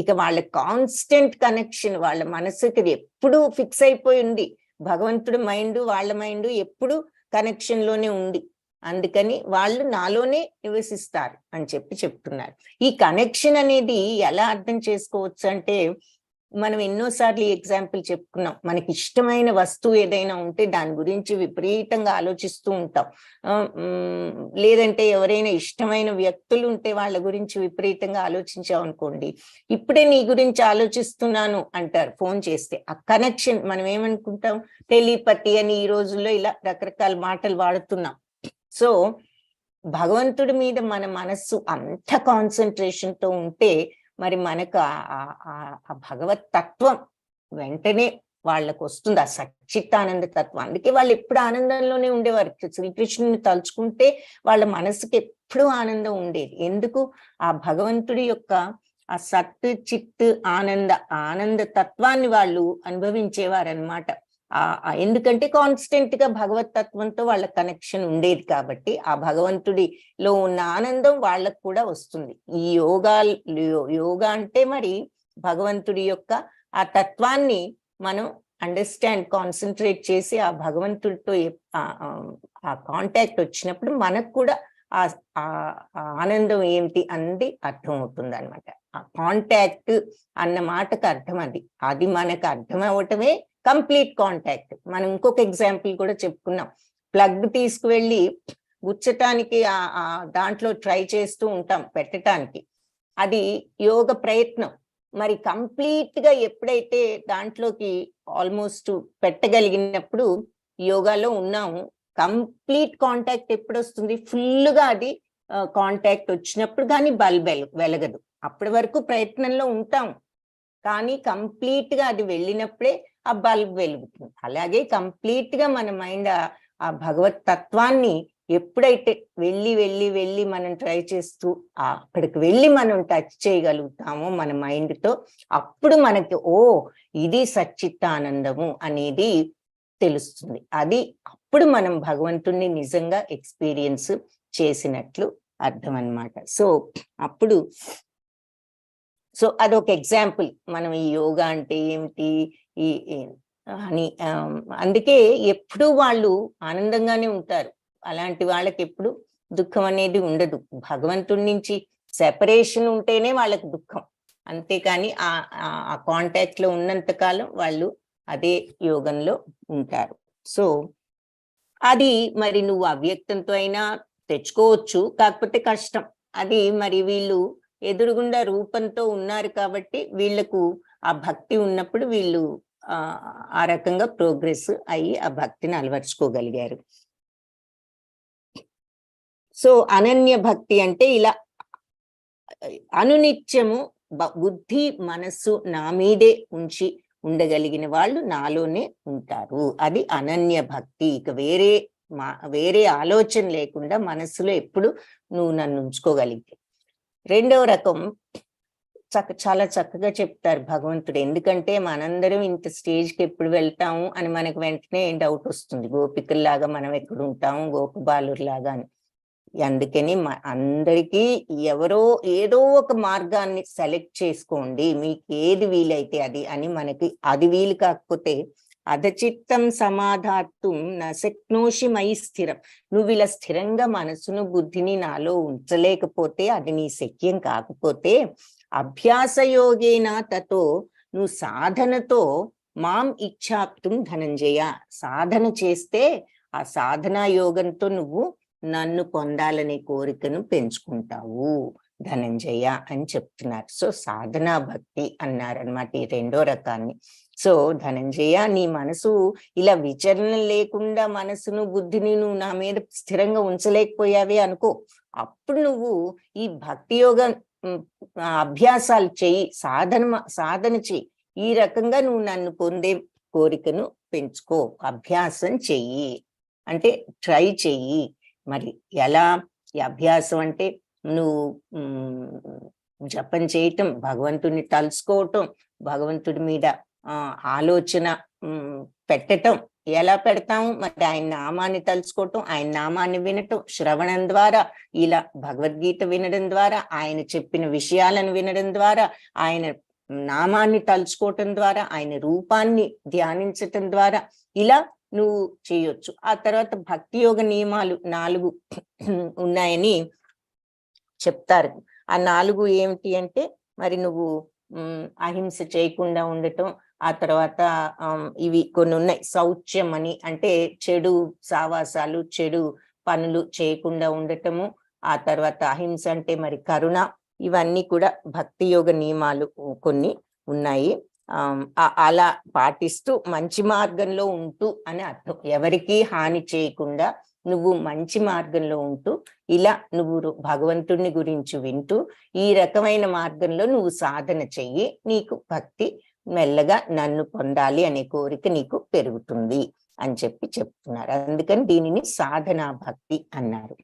ఇక వాళ్ళ కాన్స్టెంట్ కనెక్షన్, వాళ్ళ మనసుకి ఎప్పుడు ఫిక్స్ అయిపోయి ఉంది. భగవంతుడి మైండ్ వాళ్ళ మైండ్ ఎప్పుడు కనెక్షన్ లోనే ఉంది. అందుకని వాళ్ళు నాలోనే నివసిస్తారు అని చెప్తున్నారు. ఈ కనెక్షన్ అనేది ఎలా అర్థం చేసుకోవచ్చు అంటే, మనం ఎన్నోసార్లు ఎగ్జాంపుల్ చెప్పుకున్నాం. మనకి ఇష్టమైన వస్తువు ఏదైనా ఉంటే దాని గురించి విపరీతంగా ఆలోచిస్తూ ఉంటాం. లేదంటే ఎవరైనా ఇష్టమైన వ్యక్తులు ఉంటే వాళ్ళ గురించి విపరీతంగా ఆలోచించాం అనుకోండి. ఇప్పుడే నీ గురించి ఆలోచిస్తున్నాను అంటారు ఫోన్ చేస్తే. ఆ కనెక్షన్ మనం ఏమనుకుంటాం? టెలిపతి అని ఈ రోజుల్లో ఇలా రకరకాల మాటలు వాడుతున్నాం. సో భగవంతుడి మీద మన మనస్సు అంత కాన్సన్ట్రేషన్ తో ఉంటే మరి మనకు ఆ భగవత్ తత్వం వెంటనే వాళ్ళకు వస్తుంది, ఆ సచ్చిత్తానంద తత్వం. అందుకే వాళ్ళు ఎప్పుడు ఆనందంలోనే ఉండేవారు. శ్రీకృష్ణుని తలుచుకుంటే వాళ్ళ మనసుకి ఎప్పుడూ ఆనందం ఉండేది. ఎందుకు? ఆ భగవంతుడి యొక్క ఆ సత్ చిత్ ఆనంద తత్వాన్ని వాళ్ళు అనుభవించేవారనమాట. ఎందుకంటే కాన్స్టెంట్ గా భగవత్ తత్వంతో వాళ్ళ కనెక్షన్ ఉండేది కాబట్టి ఆ భగవంతుడిలో ఉన్న ఆనందం వాళ్ళకు కూడా వస్తుంది. ఈ యోగా అంటే మరి భగవంతుడి యొక్క ఆ తత్వాన్ని మనం అండర్స్టాండ్, కాన్సన్ట్రేట్ చేసి ఆ భగవంతుడితో ఆ కాంటాక్ట్ వచ్చినప్పుడు మనకు కూడా ఆ ఆనందం ఏంటి అన్నది అర్థం అవుతుంది అనమాట. ఆ కాంటాక్ట్ అన్న మాటకు అర్థం అది మనకు అర్థం అవ్వటమే కంప్లీట్ కాంటాక్ట్. మనం ఇంకొక ఎగ్జాంపుల్ కూడా చెప్పుకున్నాం. ప్లగ్ తీసుకువెళ్ళి గుచ్చటానికి దాంట్లో ట్రై చేస్తూ ఉంటాం పెట్టడానికి. అది యోగ ప్రయత్నం. మరి కంప్లీట్ గా ఎప్పుడైతే దాంట్లోకి ఆల్మోస్ట్ పెట్టగలిగినప్పుడు యోగాలో ఉన్నాము. కంప్లీట్ కాంటాక్ట్ ఎప్పుడు వస్తుంది? ఫుల్గా అది కాంటాక్ట్ వచ్చినప్పుడు కానీ బల్బ్ వెలగదు. అప్పటి వరకు ప్రయత్నంలో ఉంటాం, కానీ కంప్లీట్ గా అది వెళ్ళినప్పుడే ఆ బల్బ్ వెలుగుతుంది. అలాగే కంప్లీట్ గా మన మైండ్ ఆ భగవత్ తత్వాన్ని ఎప్పుడైతే వెళ్ళి మనం ట్రై చేస్తూ అక్కడికి వెళ్ళి మనం టచ్ చేయగలుగుతామో మన మైండ్ తో, అప్పుడు మనకి ఇది సచ్చిత్తానందము అనేది తెలుస్తుంది. అది అప్పుడు మనం భగవంతుణ్ణి నిజంగా ఎక్స్పీరియన్స్ చేసినట్లు అర్థం అన్నమాట. సో అదొక ఎగ్జాంపుల్. మనం ఈ యోగా అంటే ఏమిటి అని. అందుకే ఎప్పుడు వాళ్ళు ఆనందంగానే ఉంటారు. అలాంటి వాళ్ళకి ఎప్పుడు దుఃఖం అనేది ఉండదు. భగవంతుడి నుంచి సెపరేషన్ ఉంటేనే వాళ్ళకి దుఃఖం, అంతేకాని ఆ కాంటాక్ట్ లో ఉన్నంత కాలం వాళ్ళు అదే యోగంలో ఉంటారు. సో అది మరి నువ్వు అవ్యక్తంతో అయినా తెచ్చుకోవచ్చు, కాకపోతే కష్టం. అది మరి వీళ్ళు ఎదురుగుండా రూపంతో ఉన్నారు కాబట్టి వీళ్లకు ఆ భక్తి ఉన్నప్పుడు వీళ్ళు ఆ రకంగా ప్రోగ్రెస్ అయ్యి ఆ భక్తిని అలవర్చుకోగలిగారు. సో అనన్య భక్తి అంటే ఇలా అనునిత్యము బుద్ధి మనస్సు నా మీదే ఉంచి ఉండగలిగిన వాళ్ళు నాలోనే ఉంటారు. అది అనన్య భక్తి. ఇక వేరే ఆలోచన లేకుండా మనస్సులో ఎప్పుడు నువ్వు నన్ను ఉంచుకోగలిగితే. రెండవ రకం చాలా చక్కగా చెప్తారు భగవంతుడు. ఎందుకంటే మనందరం ఇంత స్టేజ్కి ఎప్పుడు వెళ్తాము అని మనకు వెంటనే డౌట్ వస్తుంది. గోపికల్లాగా మనం ఎక్కడ ఉంటాము, గోపబాలుర్లాగా అని. అందుకని అందరికీ ఏదో ఒక మార్గాన్ని సెలెక్ట్ చేసుకోండి, మీకు ఏది వీలైతే అది అని. మనకి అది వీలు కాకపోతే అధచిత్తం సమాధాతుం నశక్నోషి మయి స్థిరం. నువ్వు ఇలా స్థిరంగా మనసును బుద్ధిని నాలో ఉంచలేకపోతే, అది నీ శక్యం కాకపోతే, అభ్యాసయోగేన తతో, నువ్వు సాధనతో మాం ఇచ్ఛాప్తుం ధనంజయ, సాధన చేస్తే ఆ సాధనా యోగంతో నువ్వు నన్ను పొందాలనే కోరికను పెంచుకుంటావు ధనంజయ అని చెప్తున్నారు. సో సాధనా భక్తి అన్నారనమాట ఈ రెండో రకాన్ని. సో ధనంజయ, నీ మనసు ఇలా విచరణ లేకుండా మనసును బుద్ధిని నువ్వు నా మీద స్థిరంగా ఉంచలేకపోయావే అనుకో, అప్పుడు నువ్వు ఈ భక్తి యోగ అభ్యాసాలు చెయ్యి, సాధన చెయ్యి. ఈ రకంగా నువ్వు నన్ను పొందే కోరికను పెంచుకో, అభ్యాసం చెయ్యి అంటే ట్రై చెయ్యి. మరి ఎలా ఈ అభ్యాసం అంటే, నువ్వు జపం చేయటం, భగవంతుడిని తలుసుకోవటం, భగవంతుడి మీద ఆలోచన పెట్టటం. ఎలా పెడతాము మరి? ఆయన నామాన్ని తలుచుకోవటం, ఆయన నామాన్ని వినటం, శ్రవణం ద్వారా, ఇలా భగవద్గీత వినడం ద్వారా, ఆయన చెప్పిన విషయాలను వినడం ద్వారా, ఆయన నామాన్ని తలుచుకోవటం ద్వారా, ఆయన రూపాన్ని ధ్యానించటం ద్వారా ఇలా నువ్వు చేయొచ్చు. ఆ తర్వాత భక్తి యోగ నియమాలు 4 ఉన్నాయని చెప్తారు. ఆ 4 ఏమిటి అంటే, మరి నువ్వు అహింస చేయకుండా ఉండటం, ఆ తర్వాత ఇవి కొన్ని ఉన్నాయి. శౌచ్యం అని అంటే చెడు సావాసాలు, చెడు పనులు చేయకుండా ఉండటము. ఆ తర్వాత అహింస అంటే మరి కరుణ. ఇవన్నీ కూడా భక్తి యోగ నియమాలు కొన్ని ఉన్నాయి. అలా పాటిస్తూ మంచి మార్గంలో ఉంటూ అని అర్థం. ఎవరికీ హాని చేయకుండా నువ్వు మంచి మార్గంలో ఉంటూ, ఇలా నువ్వు భగవంతుడిని గురించి వింటూ ఈ రకమైన మార్గంలో నువ్వు సాధన చెయ్యి. నీకు భక్తి మెల్లగా నన్ను పొందాలి అనే కోరిక నీకు పెరుగుతుంది అని చెప్తున్నారు. అందుకని దీనిని సాధనా భక్తి అన్నారు.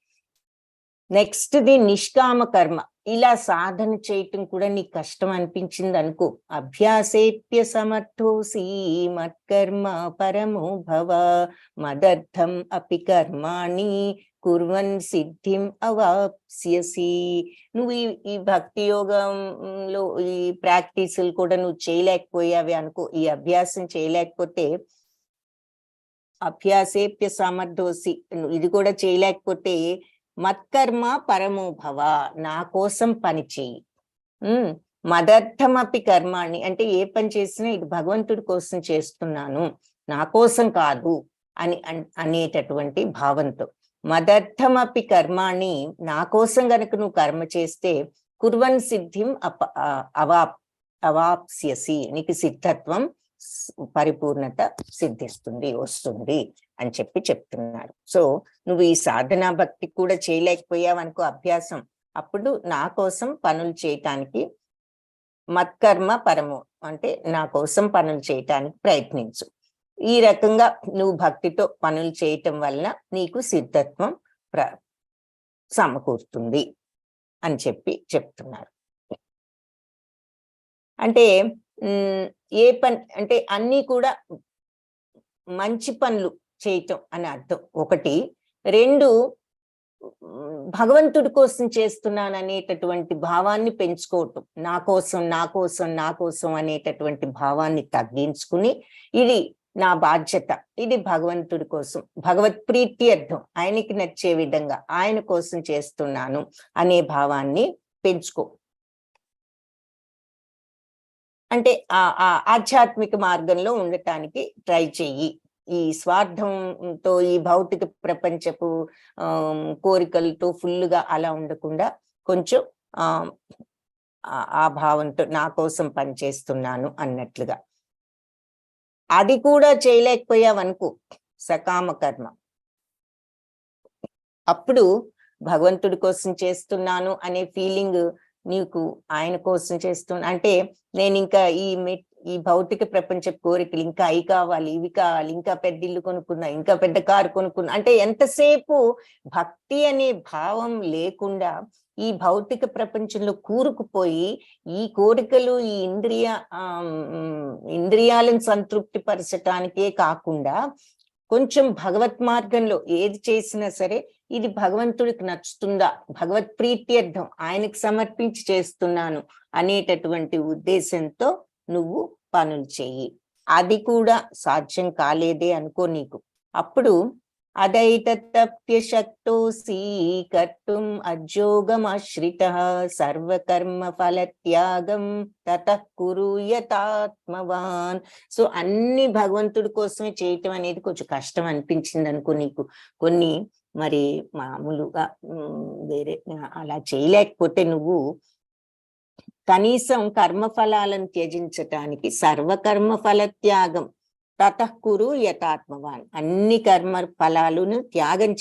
నెక్స్ట్ ది నిష్కామ కర్మ. ఇలా సాధన చేయటం కూడా నీకు కష్టం అనిపించింది అనుకో, అభ్యాసేప్య సమర్థోసి మత్కర్మ పరమో భవ మదర్థం అపి కర్మాణి కుర్వన్ సిద్ధిం అవాప్స్యసి. నువ్వు ఈ భక్తి యోగంలో ఈ ప్రాక్టీసులు కూడా నువ్వు చేయలేకపోయావే అనుకో, ఈ అభ్యాసం చేయలేకపోతే, అభ్యాసేప్య సమర్థోసి ఇది కూడా చేయలేకపోతే, మత్కర్మ పరమో భవ నా కోసం పని చెయ్యి. మదర్థమపి కర్మాణి అంటే ఏ పని చేసినా ఇది భగవంతుడి కోసం చేస్తున్నాను, నా కోసం కాదు అనేటటువంటి భావంతో. మదర్థమపి కర్మాణి, నా కోసం గనక నువ్వు కర్మ చేస్తే, కుర్వన్ సిద్ధిం అవాప్స్యసి, నీకు సిద్ధత్వం పరిపూర్ణత సిద్ధిస్తుంది, వస్తుంది అని చెప్తున్నారు. సో నువ్వు ఈ సాధనా భక్తి కూడా చేయలేకపోయావనుకో అభ్యాసం, అప్పుడు నా కోసం పనులు చేయటానికి మత్కర్మ పరము అంటే నా కోసం పనులు చేయటానికి ప్రయత్నించు. ఈ రకంగా నువ్వు భక్తితో పనులు చేయటం వలన నీకు సిద్ధత్వం సమకూరుతుంది అని చెప్తున్నారు. అంటే ఏ పని అంటే అన్నీ కూడా మంచి పనులు చేయటం అని అర్థం ఒకటి. 2 భగవంతుడి కోసం చేస్తున్నాను అనేటటువంటి భావాన్ని పెంచుకోవటం. నా కోసం నా కోసం నా కోసం అనేటటువంటి భావాన్ని తగ్గించుకుని, ఇది నా బాధ్యత, ఇది భగవంతుడి కోసం, భగవత్ ప్రీతి అర్థం, ఆయనకి నచ్చే విధంగా ఆయన కోసం చేస్తున్నాను అనే భావాన్ని పెంచుకో. అంటే ఆధ్యాత్మిక మార్గంలో ఉండటానికి ట్రై చెయ్యి. ఈ స్వార్థంతో ఈ భౌతిక ప్రపంచపు కోరికలతో ఫుల్గా అలా ఉండకుండా కొంచెం ఆ భావంతో నా కోసం పనిచేస్తున్నాను అన్నట్లుగా. అది కూడా చేయలేకపోయావనుకో సకామ కర్మ, అప్పుడు భగవంతుడి కోసం చేస్తున్నాను అనే ఫీలింగ్ నీకు ఆయన కోసం చేస్తున్నా అంటే, నేను ఇంకా ఈ భౌతిక ప్రపంచ కోరికలు ఇంకా అవి కావాలి, ఇవి కావాలి, ఇంకా పెద్ద ఇల్లు కొనుక్కున్నా, ఇంకా పెద్ద కారు కొనుక్కున్నా అంటే ఎంతసేపు భక్తి అనే భావం లేకుండా ఈ భౌతిక ప్రపంచంలో కూరుకుపోయి ఈ కోరికలు ఈ ఇంద్రియాలను సంతృప్తి పరచటానికే కాకుండా కొంచెం భగవత్ మార్గంలో ఏది చేసినా సరే ఇది భగవంతుడికి నచ్చుతుందా, భగవత్ ప్రీత్యర్థం, ఆయనకు సమర్పించి చేస్తున్నాను అనేటటువంటి ఉద్దేశంతో నువ్వు పనులు చెయ్యి. అది కూడా సాధ్యం కాలేదే అనుకో నీకు. అప్పుడు అదైతప్య శక్తోసి కర్తుం అజ్యోగమాశ్రితః సర్వకర్మ ఫలత్యాగం తతః కురు యతాత్మవాన్. సో అన్ని భగవంతుడి కోసమే చేయటం అనేది కొంచెం కష్టం అనిపించింది అనుకో నీకు, కొన్ని మరి మామూలుగా వేరే అలా చేయలేకపోతే నువ్వు కనీసం కర్మఫలాలను త్యజించటానికి సర్వకర్మ ఫల త్యాగం తతః కురు యతాత్మవాన్, అన్ని కర్మ ఫలాలను త్యాగం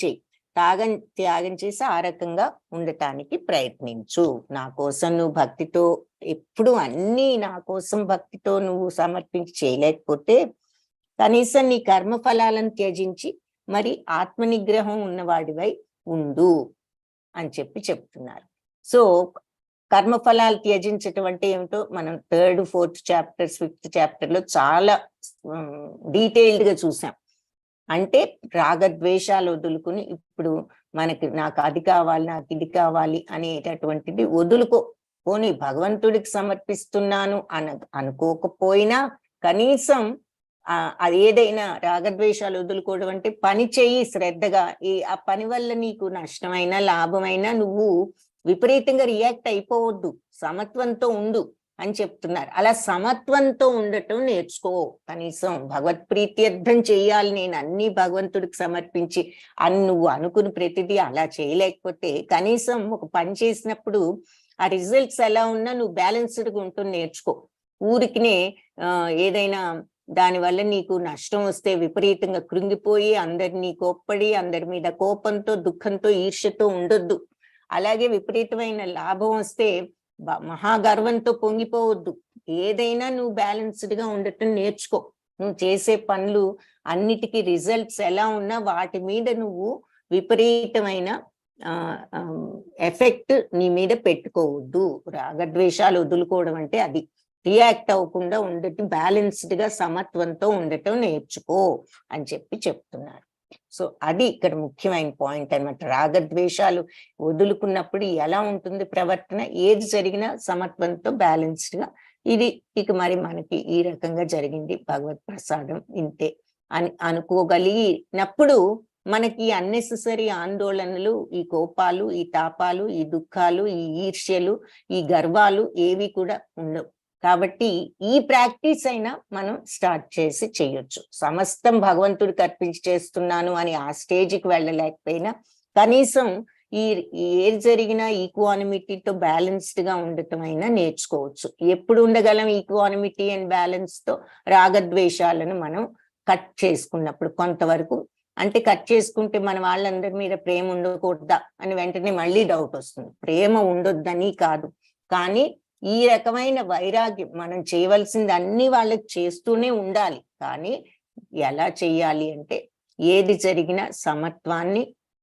చేసి ఆ రకంగా ఉండటానికి ప్రయత్నించు. నా కోసం నువ్వు భక్తితో ఎప్పుడు అన్ని నా కోసం భక్తితో నువ్వు సమర్పించి చేయలేకపోతే కనీసం నీ కర్మ ఫలాలను త్యజించి మరి ఆత్మనిగ్రహం ఉన్నవాడివై ఉండు అని చెప్తున్నారు. సో కర్మఫలాలు త్యజించటం అంటే ఏమిటో మనం 3rd, 4th చాప్టర్స్, 5th చాప్టర్లో చాలా డీటెయిల్డ్ గా చూసాం. అంటే రాగద్వేషాలు వదులుకుని ఇప్పుడు నాకు అది కావాలి, నాకు ఇది కావాలి అనేటటువంటిది వదులుకో. పోనీ భగవంతుడికి సమర్పిస్తున్నాను అనుకోకపోయినా కనీసం అది ఏదైనా రాగద్వేషాలు వదులుకోవడం అంటే పని చెయ్యి శ్రద్ధగా. ఆ పని వల్ల నీకు నష్టమైనా లాభమైనా నువ్వు విపరీతంగా రియాక్ట్ అయిపోవద్దు, సమత్వంతో ఉండు అని చెప్తున్నారు. అలా సమత్వంతో ఉండటం నేర్చుకో. కనీసం భగవత్ ప్రీత్యర్థం చెయ్యాలి, నేను అన్ని భగవంతుడికి సమర్పించి అని నువ్వు అనుకుని ప్రతిదీ అలా చేయలేకపోతే కనీసం ఒక పని చేసినప్పుడు ఆ రిజల్ట్స్ ఎలా ఉన్నా నువ్వు బ్యాలెన్స్డ్గా ఉంటూ నేర్చుకో. ఊరికినే ఏదైనా దానివల్ల నీకు నష్టం వస్తే విపరీతంగా కృంగిపోయి అందరినీ కోప్పడి అందరి మీద కోపంతో దుఃఖంతో ఈర్ష్యతో ఉండొద్దు. అలాగే విపరీతమైన లాభం వస్తే మహాగర్వంతో పొంగిపోవద్దు. ఏదైనా నువ్వు బ్యాలెన్స్డ్ గా ఉండటం నేర్చుకో. నువ్వు చేసే పనులు అన్నిటికీ రిజల్ట్స్ ఎలా ఉన్నా వాటి మీద నువ్వు విపరీతమైన ఎఫెక్ట్ నీ మీద పెట్టుకోవద్దు. రాగద్వేషాలు వదులుకోవడం అంటే అది. రియాక్ట్ అవ్వకుండా ఉండటం, బ్యాలెన్స్డ్ గా సమత్వంతో ఉండటం నేర్చుకో అని చెప్తున్నారు. సో అది ఇక్కడ ముఖ్యమైన పాయింట్ అన్నమాట. రాగద్వేషాలు వదులుకున్నప్పుడు ఎలా ఉంటుంది ప్రవర్తన, ఏది జరిగినా సమత్వంతో బ్యాలెన్స్డ్ గా. ఇది ఇక మరి మనకి ఈ రకంగా జరిగింది, భగవత్ ప్రసాదం ఇంతే అని అనుకోగలిగినప్పుడు మనకి అన్నెసెసరీ ఆందోళనలు, ఈ కోపాలు, ఈ తాపాలు, ఈ దుఃఖాలు, ఈ ఈర్ష్యలు, ఈ గర్వాలు ఏవి కూడా ఉండవు. కాబట్టి ఈ ప్రాక్టీస్ అయినా మనం స్టార్ట్ చేసి చేయొచ్చు. సమస్తం భగవంతుడికి అర్పించి చేస్తున్నాను అని ఆ స్టేజ్కి వెళ్ళలేకపోయినా కనీసం ఏది జరిగినా ఈక్వానిమిటీతో బ్యాలెన్స్డ్ గా ఉండటం అయినా నేర్చుకోవచ్చు. ఎప్పుడు ఉండగలం ఈక్వానిమిటీ అండ్ బ్యాలెన్స్ తో? రాగద్వేషాలను మనం కట్ చేసుకున్నప్పుడు కొంతవరకు. అంటే కట్ చేసుకుంటే మన వాళ్ళందరి మీద ప్రేమ ఉండకూడదా అని వెంటనే మళ్ళీ డౌట్ వస్తుంది. ప్రేమ ఉండొద్దని కాదు, కానీ ఈ రకమైన వైరాగ్యం మనం చేయవలసింది అన్ని వాళ్ళకి చేస్తూనే ఉండాలి. కానీ ఎలా చెయ్యాలి అంటే ఏది జరిగినా సమత్వాన్ని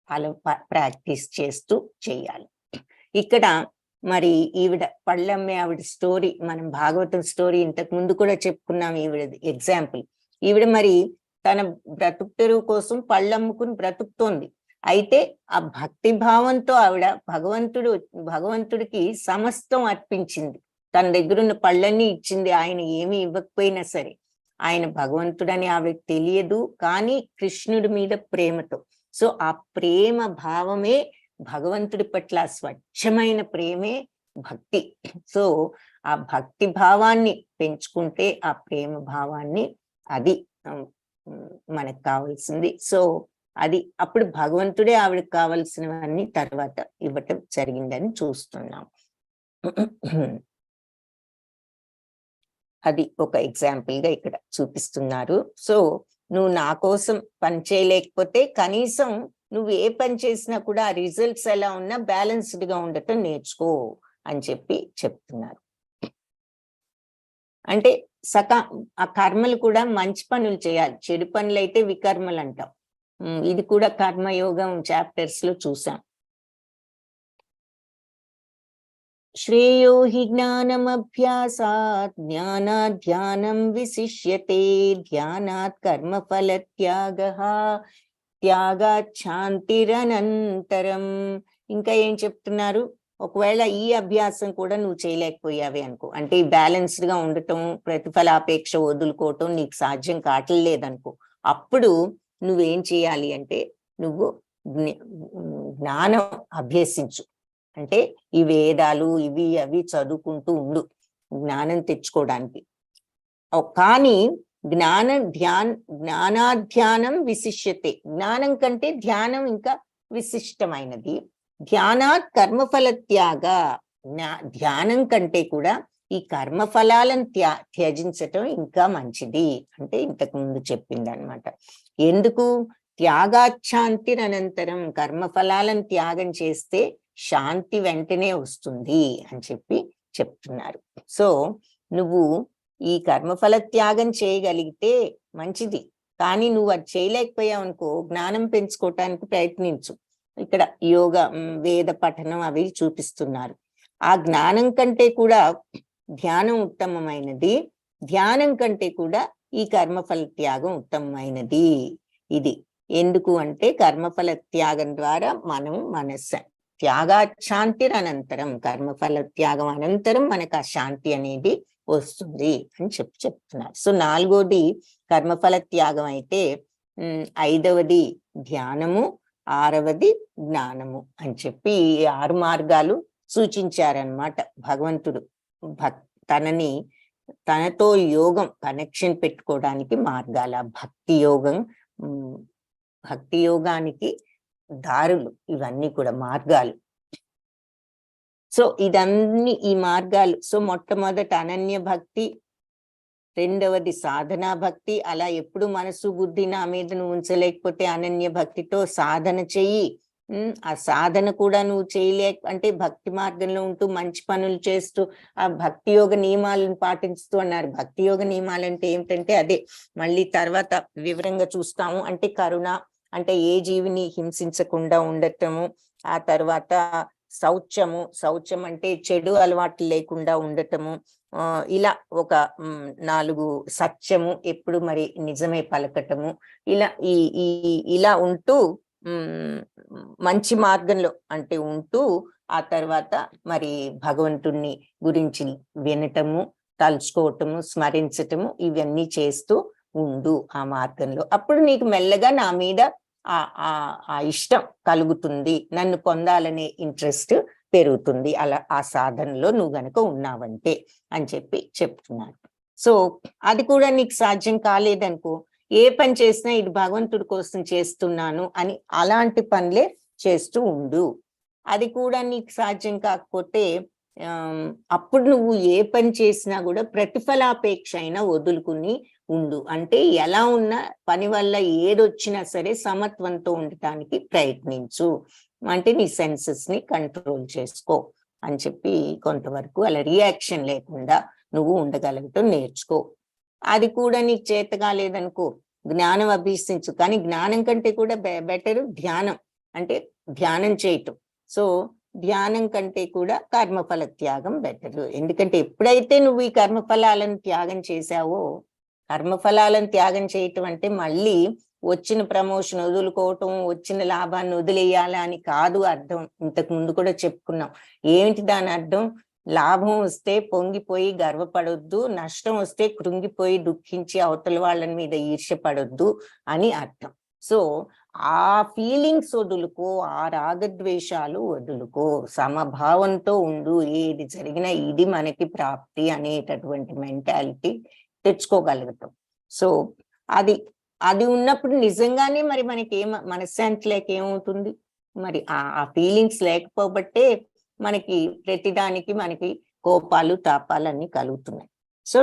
అలా ప్రాక్టీస్ చేస్తూ చెయ్యాలి. ఇక్కడ మరి పళ్ళమ్మే ఆవిడ స్టోరీ, మనం భాగవతం స్టోరీ ఇంతకు ముందు కూడా చెప్పుకున్నాం. ఎగ్జాంపుల్ ఈవిడ మరి తన బ్రతుకు కోసం పళ్ళమ్ముకుని బ్రతుకుతోంది. అయితే ఆ భక్తి భావంతో ఆవిడ భగవంతుడికి సమస్తం అర్పించింది. తన దగ్గరున్న పళ్ళన్నీ ఇచ్చింది. ఆయన ఏమీ ఇవ్వకపోయినా సరే ఆయన భగవంతుడని ఆవిడకి తెలియదు, కానీ కృష్ణుడి మీద ప్రేమతో. సో ఆ ప్రేమ భావమే భగవంతుడి పట్ల స్వచ్ఛమైన ప్రేమే భక్తి. సో ఆ భక్తి భావాన్ని పెంచుకుంటే ఆ ప్రేమ భావాన్ని, అది మనకు కావాల్సింది. సో అది అప్పుడు భగవంతుడే ఆవిడకి కావలసినవన్నీ తర్వాత ఇవ్వటం జరిగిందని చూస్తున్నాం. అది ఒక ఎగ్జాంపుల్ గా ఇక్కడ చూపిస్తున్నారు. సో నువ్వు నా కోసం పని చేయలేకపోతే కనీసం నువ్వు ఏ పని చేసినా కూడా ఆ రిజల్ట్స్ ఎలా ఉన్నా బ్యాలెన్స్డ్ గా ఉండటం నేర్చుకో అని చెప్తున్నారు. అంటే ఆ కర్మలు కూడా మంచి పనులు చేయాలి, చెడు పనులు అయితే వికర్మలు అంటాం. ఇది కూడా కర్మయోగం చాప్టర్స్ లో చూసాం. శ్రేయో హి జ్ఞానమభ్యాసాత్ జ్ఞానాత్ ధ్యానం విశిష్యతే ధ్యానాత్ కర్మఫల త్యాగః త్యాగాత్ శాంతిరనంతరం. ఇంకా ఏం చెప్తున్నారు? ఒకవేళ ఈ అభ్యాసం కూడా నువ్వు చేయలేకపోయావే అనుకో, అంటే ఈ బ్యాలెన్స్డ్ గా ఉండటం, ప్రతిఫలాపేక్ష వదులుకోవటం నీకు సాధ్యం కావట్లేదనుకో, అప్పుడు నువ్వేం చేయాలి అంటే నువ్వు జ్ఞానం అభ్యసించు. అంటే ఈ వేదాలు ఇవి అవి చదువుకుంటూ ఉండు జ్ఞానం తెచ్చుకోవడానికి. కానీ జ్ఞానాధ్యానం విశిష్యతే, జ్ఞానం కంటే ధ్యానం ఇంకా విశిష్టమైనది. ధ్యానాత్ కర్మఫల త్యాగ, ధ్యానం కంటే కూడా ఈ కర్మఫలాలను త్యజించటం ఇంకా మంచిది అంటే ఇంతకు ముందు చెప్పింది అనమాట. ఎందుకు? త్యాగాశాంతి అనంతరం, కర్మఫలాలను త్యాగం చేస్తే శాంతి వెంటనే వస్తుంది అని చెప్పి చెప్తున్నారు. సో నువ్వు ఈ కర్మఫల త్యాగం చేయగలిగితే మంచిది, కానీ నువ్వు అది చేయలేకపోయావు అనుకో, జ్ఞానం పెంచుకోవటానికి ప్రయత్నించు. ఇక్కడ యోగ వేద పఠనం అవి చూపిస్తున్నారు. ఆ జ్ఞానం కంటే కూడా ధ్యానం ఉత్తమమైనది, ధ్యానం కంటే కూడా ఈ కర్మఫల త్యాగం ఉత్తమమైనది. ఇది ఎందుకు అంటే కర్మఫల త్యాగం ద్వారా మనం త్యాగాశాంతి అనంతరం, కర్మఫల త్యాగం అనంతరం మనకు ఆ శాంతి అనేది వస్తుంది అని చెప్తున్నారు. సో 4వది కర్మఫల త్యాగం అయితే, 5వది ధ్యానము, 6వది జ్ఞానము అని చెప్పి 6 మార్గాలు సూచించారనమాట భగవంతుడు. తనతో యోగం కనెక్షన్ పెట్టుకోవడానికి మార్గాల, భక్తి యోగానికి దారులు ఇవన్నీ కూడా మార్గాలు. సో ఈ మార్గాలు. సో మొట్టమొదట అనన్య భక్తి, 2వది సాధనా భక్తి. అలా ఎప్పుడు మనసు బుద్ధి నా మీద నువ్వు ఉంచలేకపోతే అనన్య భక్తితో సాధన చెయ్యి. ఆ సాధన కూడా నువ్వు అంటే భక్తి మార్గంలో ఉంటూ మంచి పనులు చేస్తూ ఆ భక్తి యోగ నియమాలను పాటిస్తూ అన్నారు. భక్తి యోగ నియమాలు అంటే ఏమిటంటే అదే మళ్ళీ తర్వాత వివరంగా చూస్తాము. అంటే కరుణ, అంటే ఏ జీవిని హింసించకుండా ఉండటము. ఆ తర్వాత శౌచం అంటే చెడు అలవాట్లు లేకుండా ఉండటము. ఇలా ఒక 4 సత్యము, ఎప్పుడు మరి నిజమే పలకటము. ఇలా ఉంటూ మంచి మార్గంలో అంటే ఉంటూ, ఆ తర్వాత మరి భగవంతుణ్ణి గురించి వినటము, తలుచుకోవటము, స్మరించటము, ఇవన్నీ చేస్తూ ఉండు ఆ మార్గంలో. అప్పుడు నీకు మెల్లగా నా మీద ఆ ఇష్టం కలుగుతుంది, నన్ను పొందాలనే ఇంట్రెస్ట్ పెరుగుతుంది. అలా ఆ సాధనలో నువ్వు గనక ఉన్నావంటే అని చెప్పి చెప్తున్నారు. సో అది కూడా నీకు సాధ్యం కాలేదనుకో, ఏ పని చేసినా ఇది భగవంతుడి కోసం చేస్తున్నాను అని అలాంటి పనులే చేస్తూ ఉండు. అది కూడా నీకు సాధ్యం కాకపోతే అప్పుడు నువ్వు ఏ పని చేసినా కూడా ప్రతిఫలాపేక్ష అయినా వదులుకుని ఉండు. అంటే ఎలా ఉన్నా పని వల్ల ఏదొచ్చినా సరే సమత్వంతో ఉండటానికి ప్రయత్నించు. అంటే నీ సెన్సెస్ ని కంట్రోల్ చేసుకో అని చెప్పి కొంతవరకు అలా రియాక్షన్ లేకుండా నువ్వు ఉండగలగటం నేర్చుకో. అది కూడా నీకు చేత కాలేదనుకో, జ్ఞానం అభ్యసించు. కానీ జ్ఞానం కంటే కూడా బెటర్ ధ్యానం, అంటే ధ్యానం చేయటం. సో ధ్యానం కంటే కూడా కర్మఫల త్యాగం బెటర్. ఎందుకంటే ఎప్పుడైతే నువ్వు ఈ కర్మఫలాలను త్యాగం చేశావో, కర్మఫలాలను త్యాగం చేయటం అంటే మళ్ళీ వచ్చిన ప్రమోషన్ వదులుకోవటం, వచ్చిన లాభాన్ని వదిలేయాలా అని కాదు అర్థం. ఇంతకు ముందు కూడా చెప్పుకున్నాం. ఏమిటి దాని అర్థం? లాభం వస్తే పొంగిపోయి గర్వపడొద్దు, నష్టం వస్తే కృంగిపోయి దుఃఖించి అవతల వాళ్ళ మీద ఈర్ష్యపడొద్దు అని అర్థం. సో ఆ ఫీలింగ్స్ వదులుకో, ఆ రాగద్వేషాలు వదులుకో, సమభావంతో ఉండు. ఏది జరిగినా ఇది మనకి ప్రాప్తి అనేటటువంటి మెంటాలిటీ తెచ్చుకోగలుగుతాం. సో అది ఉన్నప్పుడు నిజంగానే మరి మనకి మనశ్శాంతి లేక ఏమవుతుంది? మరి ఆ ఫీలింగ్స్ లేకపోబట్టే మనకి ప్రతిదానికి మనకి కోపాలు తాపాలన్నీ కలుగుతున్నాయి. సో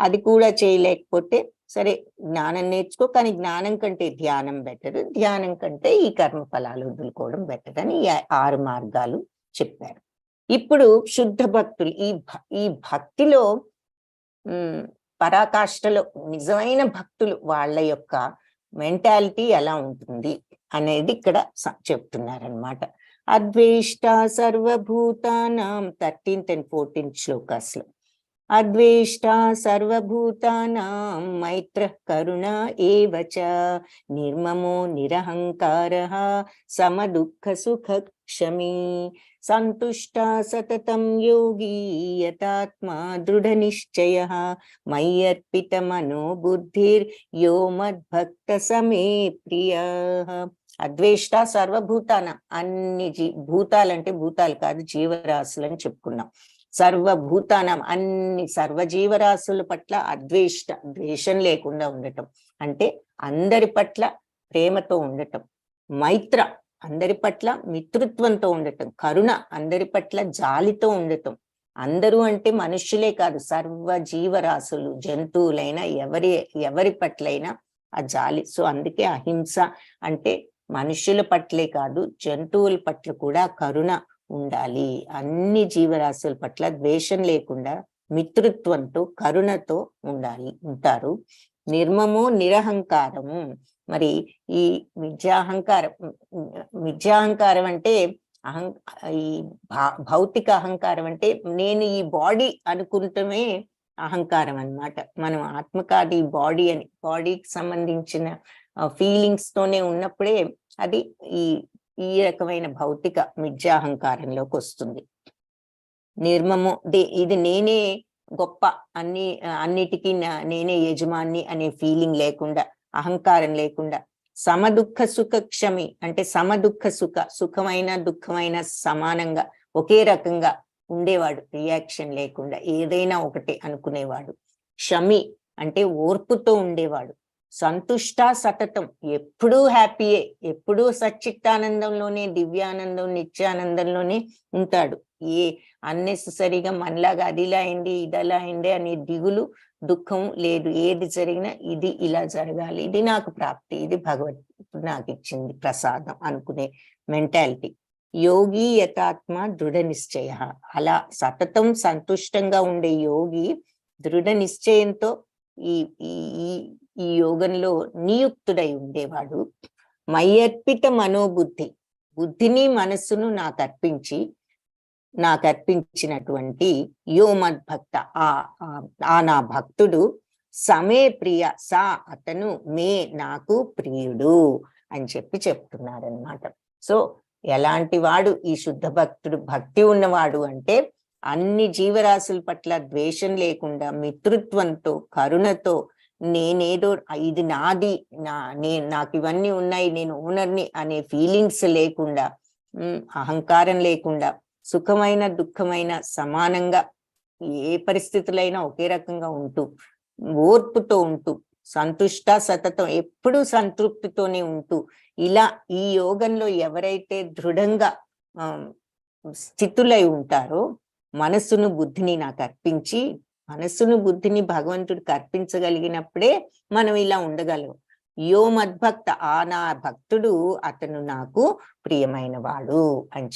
అది కూడా చేయలేకపోతే సరే జ్ఞానం నేర్చుకో, కానీ జ్ఞానం కంటే ధ్యానం బెటర్, ధ్యానం కంటే ఈ కర్మఫలాలు వదులుకోవడం బెటర్ అని 6 మార్గాలు చెప్పారు. ఇప్పుడు శుద్ధ భక్తులు ఈ భక్తిలో పరాకాష్ఠలో నిజమైన భక్తులు వాళ్ళ యొక్క మెంటాలిటీ ఎలా ఉంటుంది అనేది ఇక్కడ చెప్తున్నారనమాట. అద్వేష్ట సర్వభూతానాం 13th and 14th శ్లోకాస్లో అద్వేష్ట సర్వభూతానాం మైత్ర కరుణ ఏవచ నిర్మమో నిరహంకారః సమదుఃఖ సుఖ క్షమీ సంతుష్ట సతతం యోగి యతాత్మా దృఢ నిశ్చయ మయ్యర్పిత మనో బుద్ధిర్ యో మద్భక్త సమే ప్రియ. అద్వేష్ట సర్వభూతాన, అన్ని భూతాలంటే భూతాలు కాదు, జీవరాశులు అని చెప్పుకున్నాం. సర్వభూతానం, అన్ని సర్వజీవరాశుల పట్ల అద్వేష్ట, ద్వేషం లేకుండా ఉండటం అంటే అందరి పట్ల ప్రేమతో ఉండటం. మైత్ర, అందరి పట్ల మిత్రుత్వంతో ఉండటం. కరుణ, అందరి పట్ల జాలితో ఉండటం. అందరూ అంటే మనుష్యులే కాదు, సర్వ జీవరాశులు, జంతువులైన ఎవరి పట్లైనా ఆ జాలి. సో అందుకే అహింస అంటే మనుష్యుల పట్లే కాదు, జంతువుల పట్ల కూడా కరుణ ఉండాలి. అన్ని జీవరాశుల పట్ల ద్వేషం లేకుండా మిత్రుత్వంతో కరుణతో ఉంటారు. నిర్మమో నిరహంకారము. మరి ఈ మిథ్యాహంకారం అంటే ఈ భౌతిక అహంకారం అంటే నేను ఈ బాడీ అనుకుంటమే అహంకారం అన్నమాట. మనం ఆత్మ కాదు ఈ బాడీ అని, బాడీకి సంబంధించిన ఫీలింగ్స్ తోనే ఉన్నప్పుడే అది ఈ రకమైన భౌతిక మిథ్యాహంకారంలోకి వస్తుంది. నిర్మము, ఇది నేనే గొప్ప, అన్నిటికీ నేనే యజమాని అనే ఫీలింగ్ లేకుండా, అహంకారం లేకుండా. సమదుఃఖ సుఖ క్షమి అంటే సమదుఃఖ సుఖమైన దుఃఖమైన సమానంగా ఒకే రకంగా ఉండేవాడు, రియాక్షన్ లేకుండా ఏదైనా ఒకటే అనుకునేవాడు. క్షమి అంటే ఓర్పుతో ఉండేవాడు. సంతుష్ట సతతం, ఎప్పుడూ హ్యాపీయే, ఎప్పుడూ సచ్చిత్తానందంలోనే, దివ్యానందం నిత్యానందంలోనే ఉంటాడు. ఏ అన్నెసెసరీగా మనలాగా అదిలా అయింది ఇదలా అయింది అనే దిగులు దుఃఖం లేదు. ఏది జరిగినా ఇది ఇలా జరగాలి, ఇది నాకు ప్రాప్తి, ఇది భగవంతుడు నాకు ఇచ్చింది ప్రసాదం అనుకునే మెంటాలిటీ. యోగి యతాత్మ దృఢ నిశ్చయ. అలా సతతం సంతుష్టంగా ఉండే యోగి దృఢ నిశ్చయంతో ఈ యోగంలో నియుక్తుడై ఉండేవాడు. మయ్యర్పిత మనోబుద్ధి, బుద్ధిని మనస్సును నాకు అర్పించినటువంటి యో మద్భక్త, ఆ నా భక్తుడు సమే ప్రియ, అతను నాకు ప్రియుడు అని చెప్తున్నారనమాట. సో ఎలాంటి వాడు ఈ శుద్ధ భక్తుడు? భక్తి ఉన్నవాడు అంటే అన్ని జీవరాశుల పట్ల ద్వేషం లేకుండా, మిత్రుత్వంతో, కరుణతో, నేనేదో ఇది నాది, నాకు ఇవన్నీ ఉన్నాయి, నేను ఓనర్ని అనే ఫీలింగ్స్ లేకుండా, అహంకారం లేకుండా, సుఖమైన దుఃఖమైన సమానంగా ఏ పరిస్థితులైనా ఒకే రకంగా ఉంటూ, ఓర్పుతో ఉంటూ, సంతుష్ట సతతం ఎప్పుడూ సంతృప్తితోనే ఉంటూ, ఇలా ఈ యోగంలో ఎవరైతే దృఢంగా స్థితులై ఉంటారో, మనస్సును బుద్ధిని నాకు అర్పించి, మనస్సును బుద్ధిని భగవంతుడికి అర్పించగలిగినప్పుడే మనం ఇలా ఉండగలం. యో మద్భక్త, నా భక్తుడు అతను నాకు ప్రియమైన వాడు అని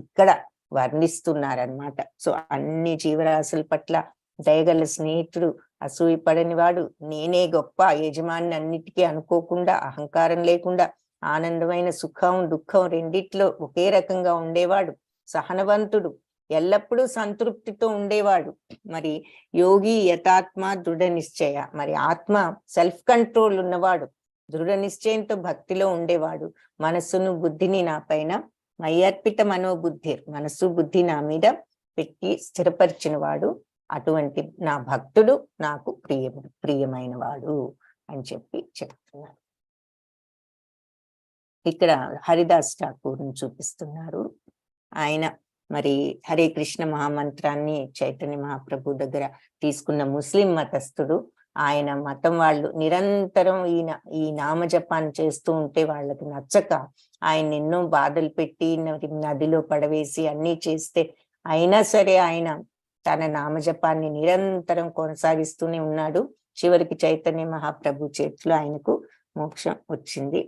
ఇక్కడ వర్ణిస్తున్నారనమాట. సో అన్ని జీవరాశుల పట్ల దయగల స్నేహితుడు, అసూయపడని వాడు, నేనే గొప్ప యజమాని అన్నిటికీ అనుకోకుండా, అహంకారం లేకుండా, ఆనందమైన సుఖం దుఃఖం రెండిట్లో ఒకే రకంగా ఉండేవాడు, సహనవంతుడు, ఎల్లప్పుడూ సంతృప్తితో ఉండేవాడు. మరి యోగి యథాత్మ దృఢ నిశ్చయ, మరి ఆత్మ సెల్ఫ్ కంట్రోల్ ఉన్నవాడు, దృఢ నిశ్చయంతో భక్తిలో ఉండేవాడు. మనస్సును బుద్ధిని నా పైన మయ్యర్పిత మనోబుద్ధి, మనస్సు బుద్ధి నా మీద పెట్టి స్థిరపరిచిన వాడు, అటువంటి నా భక్తుడు నాకు ప్రియమైన వాడు అని చెప్తున్నారు. ఇక్కడ హరిదాస్ ఠాకూర్ని చూపిస్తున్నారు. ఆయన మరి హరే కృష్ణ మహామంత్రాన్ని చైతన్య మహాప్రభు దగ్గర తీసుకున్న ముస్లిం మతస్థుడు. ఆయన మతం వాళ్ళు నిరంతరం ఈ నామజపాన్ని చేస్తూ ఉంటే వాళ్ళకి నచ్చక ఆయన ఎన్నో బాధలు పెట్టి నదిలో పడవేసి అన్నీ చేస్తే అయినా సరే ఆయన తన నామజపాన్ని నిరంతరం కొనసాగిస్తూనే ఉన్నాడు. చివరికి చైతన్య మహాప్రభు చేతిలో ఆయనకు మోక్షం వచ్చింది.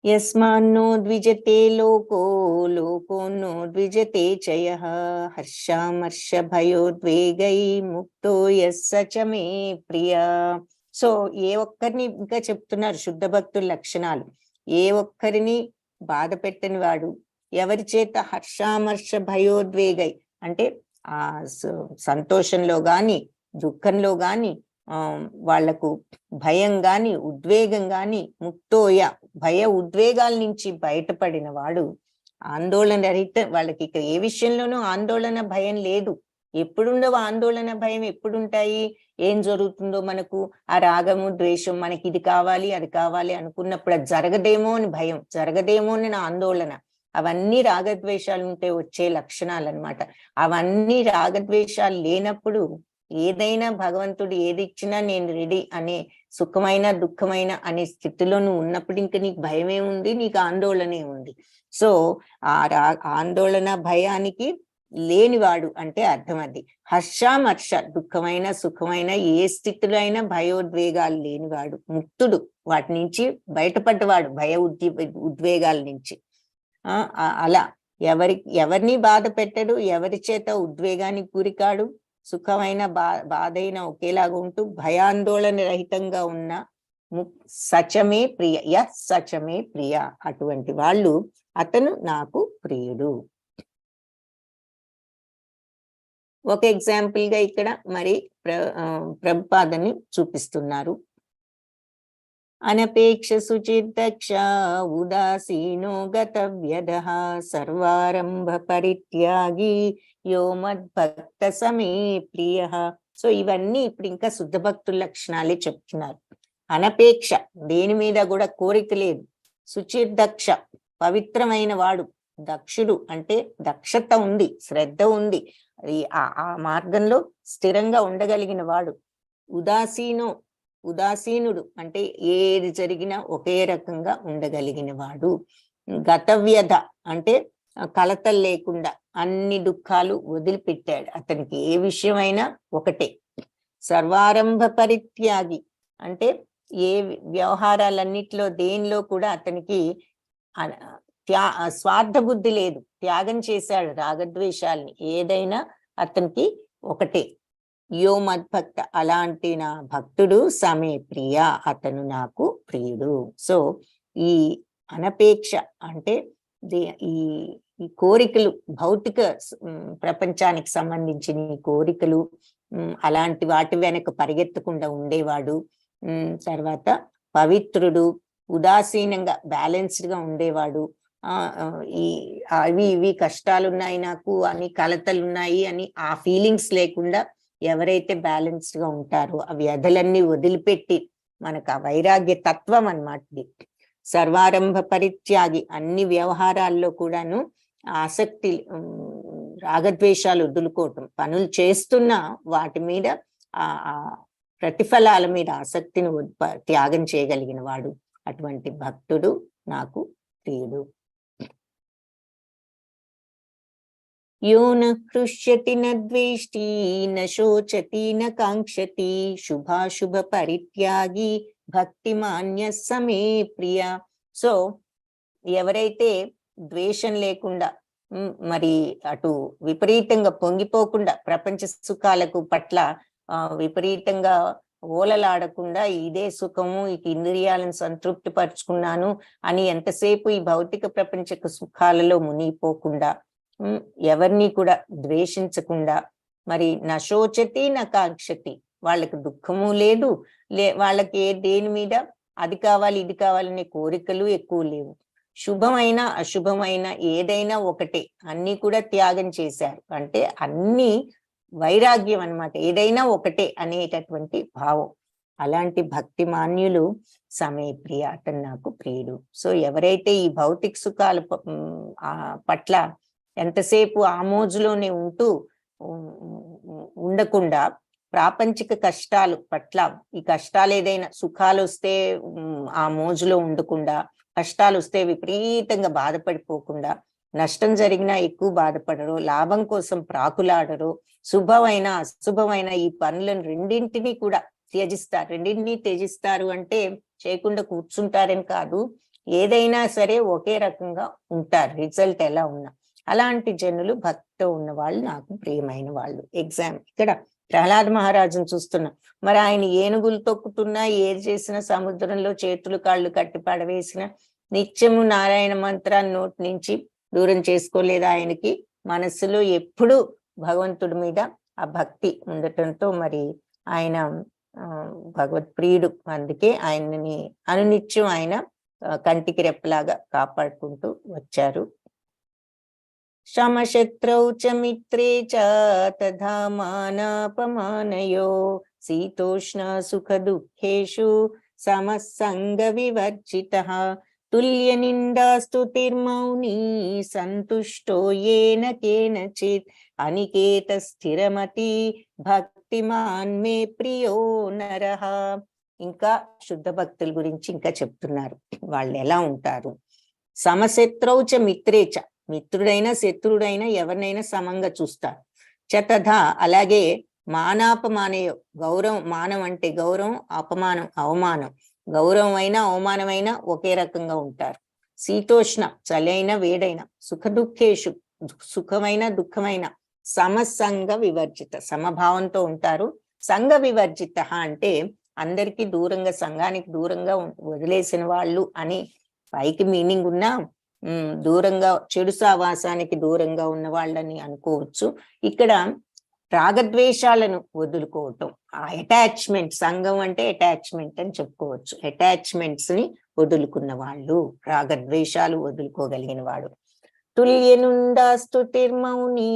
యస్మాన్నో ద్విజతే లోకోన్నో ద్విజతే చయః హర్షామర్ష భయోద్వేగై ముక్తో యస్స చ మే ప్రియా. సో ఏ ఒక్కరిని ఇంకా చెప్తున్నారు శుద్ధ భక్తుల లక్షణాలు. ఏ ఒక్కరిని బాధ పెట్టని వాడు, ఎవరి చేత హర్షామర్ష భయోద్వేగై అంటే ఆ సంతోషంలో గాని దుఃఖంలో గాని వాళ్లకు భయం గాని ఉద్వేగం గాని, ముక్తోయ భయ ఉద్వేగాల నుంచి బయటపడిన వాడు ఆందోళన రహిత, వాళ్ళకి ఇక ఏ విషయంలోనూ ఆందోళన భయం లేదు. ఎప్పుడుండవు ఆందోళన భయం, ఎప్పుడుంటాయి? ఏం జరుగుతుందో మనకు ఆ రాగము ద్వేషం, మనకి ఇది కావాలి అది కావాలి అనుకున్నప్పుడు అది జరగదేమో అని భయం, జరగదేమో అని నా ఆందోళన. అవన్నీ రాగద్వేషాలు ఉంటే వచ్చే లక్షణాలు అన్నమాట. అవన్నీ రాగద్వేషాలు లేనప్పుడు ఏదైనా భగవంతుడు ఏది ఇచ్చినా నేను రెడీ అనే సుఖమైన దుఃఖమైన అనే స్థితిలో నువ్వు ఉన్నప్పుడు ఇంక నీకు భయమే ఉంది, నీకు ఆందోళనే ఉంది. సో ఆ ఆందోళన భయానికి లేనివాడు అంటే అర్థం అది. హర్షామర్ష, దుఃఖమైన సుఖమైన ఏ స్థితిలో అయినా భయోద్వేగాలు లేనివాడు, ముక్తుడు, వాటి నుంచి బయటపడ్డవాడు, ఉద్వేగాల నుంచి. అలా ఎవరిని బాధ పెట్టడు, ఎవరి చేత ఉద్వేగానికి గురికాడు, సుఖమైన బాధైన ఒకేలాగా ఉంటూ భయాందోళన రహితంగా ఉన్న సచమే ప్రియ, సచమే ప్రియ, అటువంటి వాళ్ళు అతను నాకు ప్రియుడు. ఒక ఎగ్జాంపుల్ గా ఇక్కడ మరి ప్రభుపాదని చూపిస్తున్నారు. అనపేక్ష శుచిర్దక్ష ఉదాసీనో గతవ్యదః సర్వారంభ పరిత్యాగి యో మద్భక్త సమే ప్రియః. సో ఇవన్నీ ఇప్పుడు ఇంకా శుద్ధ భక్తుల లక్షణాలే చెప్తున్నారు. అనపేక్ష, దేని మీద కూడా కోరిక లేదు. శుచిర్దక్ష, పవిత్రమైన వాడు. దక్షుడు అంటే దక్షత ఉంది, శ్రద్ధ ఉంది, ఆ మార్గంలో స్థిరంగా ఉండగలిగిన వాడు. ఉదాసీనుడు అంటే ఏది జరిగినా ఒకే రకంగా ఉండగలిగిన వాడు. గతవ్యధ అంటే కలతలు లేకుండా అన్ని దుఃఖాలు వదిలిపెట్టాడు, అతనికి ఏ విషయమైనా ఒకటే. సర్వారంభ పరిత్యాగి అంటే ఏ వ్యవహారాలన్నిటిలో దేనిలో కూడా అతనికి స్వార్థ బుద్ధి లేదు, త్యాగం చేశాడు రాగద్వేషాల్ని. ఏదైనా అతనికి ఒకటే. యో మద్భక్త, అలాంటి నా భక్తుడు సమే ప్రియ, అతను నాకు ప్రియుడు. సో ఈ అనపేక్ష అంటే ఈ కోరికలు, భౌతిక ప్రపంచానికి సంబంధించిన ఈ కోరికలు, అలాంటి వాటి వెనక పరిగెత్తకుండా ఉండేవాడు. తర్వాత పవిత్రుడు, ఉదాసీనంగా బ్యాలెన్స్డ్ గా ఉండేవాడు. ఇవి కష్టాలున్నాయి నాకు అని, కలతలున్నాయి అని ఆ ఫీలింగ్స్ లేకుండా ఎవరైతే బ్యాలెన్స్డ్ గా ఉంటారో, ఆ వ్యధలన్నీ వదిలిపెట్టి మనకు ఆ వైరాగ్య తత్వం అన్నమాట ఇది. సర్వారంభ పరిత్యాగి, అన్ని వ్యవహారాల్లో కూడాను ఆసక్తి, రాగద్వేషాలు వదులుకోవటం, పనులు చేస్తున్నా వాటి మీద ఆ ప్రతిఫలాల మీద ఆసక్తిని త్యాగం చేయగలిగిన వాడు, అటువంటి భక్తుడు నాకు ప్రియుడు. యో న హృష్యతి న ద్వేష్టి న శోచతి న కాంక్షతి శుభాశుభ పరిత్యాగి భక్తిమాన్య సమే ప్రియ. సో ఎవరైతే ద్వేషం లేకుండా, మరి అటు విపరీతంగా పొంగిపోకుండా, ప్రపంచ సుఖాలకు పట్ల విపరీతంగా ఓలలాడకుండా, ఇదే సుఖము, ఇక ఇంద్రియాలను సంతృప్తి పరుచుకున్నాను అని ఎంతసేపు ఈ భౌతిక ప్రపంచ సుఖాలలో మునిగిపోకుండా, ఎవరిని కూడా ద్వేషించకుండా, మరి నశోచతి నా కాంక్షతి, వాళ్ళకి దుఃఖము లేదు, వాళ్ళకి దేని మీద అది కావాలి ఇది కావాలనే కోరికలు ఎక్కువ లేవు. శుభమైన అశుభమైన ఏదైనా ఒకటే, అన్ని కూడా త్యాగం చేశారు అంటే అన్ని వైరాగ్యం అన్నమాట, ఏదైనా ఒకటే అనేటటువంటి భావం. అలాంటి భక్తి మాన్యులు సమే ప్రియ, అతను నాకు ప్రియుడు. సో ఎవరైతే ఈ భౌతిక సుఖాల పట్ల ఎంతసేపు ఆ మోజులోనే ఉంటూ ఉండకుండా, ప్రాపంచిక కష్టాలు పట్ల, ఈ కష్టాలు ఏదైనా సుఖాలు వస్తే ఆ మోజులో ఉండకుండా, కష్టాలు వస్తే విపరీతంగా బాధపడిపోకుండా, నష్టం జరిగినా ఎక్కువ బాధపడరు, లాభం కోసం ప్రాకులాడరు, శుభమైన అశుభమైన ఈ పనులను రెండింటినీ కూడా త్యజిస్తారు. రెండింటినీ త్యజిస్తారు అంటే చేయకుండా కూర్చుంటారని కాదు, ఏదైనా సరే ఒకే రకంగా ఉంటారు, రిజల్ట్ ఎలా ఉన్నా. అలాంటి జనులు భక్తితో ఉన్న వాళ్ళు నాకు ప్రియమైన వాళ్ళు. ఇక్కడ ప్రహ్లాద్ మహారాజును చూస్తున్నాం. మరి ఆయన ఏనుగులు తొక్కుతున్నా, ఏది చేసినా, సముద్రంలో చేతులు కాళ్ళు కట్టి పడవేసిన, నిత్యము నారాయణ మంత్రాన్ని నోటి నుంచి దూరం చేసుకోలేదు. ఆయనకి మనస్సులో ఎప్పుడూ భగవంతుడి మీద ఆ భక్తి ఉండటంతో మరి ఆయన భగవత్ ప్రియుడు. అందుకే ఆయనని అనునిత్యం ఆయన కంటికి రెప్పలాగా కాపాడుకుంటూ వచ్చారు. సమశత్రౌ చ మిత్రే చ తథా మానాపమానయో శీతోష్ణ సుఖ దుఃఖేషు సమసంగ వివర్జితః తుల్య నిందా స్తుతిర్మౌని సంతుష్టో ఏన కేనచిత్ అనికేత స్థిరమతి భక్తిమాన్ మే ప్రియో నరః. ఇంకా శుద్ధ భక్తుల గురించి ఇంకా చెప్తున్నారు, వాళ్ళు ఎలా ఉంటారు. సమశత్రౌచ మిత్రేచ, మిత్రుడైనా శత్రుడైనా ఎవరినైనా సమంగా చూస్తారు. చతథా అలాగే మానాపమానయో, గౌరవం, మానం అంటే గౌరవం, అపమానం అవమానం, గౌరవం అయినా అవమానమైనా ఒకే రకంగా ఉంటారు. శీతోష్ణ చలైన వేడైన, సుఖ దుఃఖేషు సుఖమైన దుఃఖమైన, సమసంగ వివర్జిత సమభావంతో ఉంటారు. సంఘ వివర్జిత అంటే అందరికీ దూరంగా, సంఘానికి దూరంగా వదిలేసిన వాళ్ళు అని పైకి మీనింగ్ ఉన్నా దూరంగా, చెడు సావాసానికి దూరంగా ఉన్న వాళ్ళని అనుకోవచ్చు. ఇక్కడ రాగద్వేషాలను వదులుకోవటం, ఆ అటాచ్మెంట్, సంఘం అంటే అటాచ్మెంట్ అని చెప్పుకోవచ్చు. అటాచ్మెంట్స్ ని వదులుకున్న వాళ్ళు, రాగద్వేషాలు వదులుకోగలిగిన వాడు. తుల్యనుండా స్తుతిర్మౌని,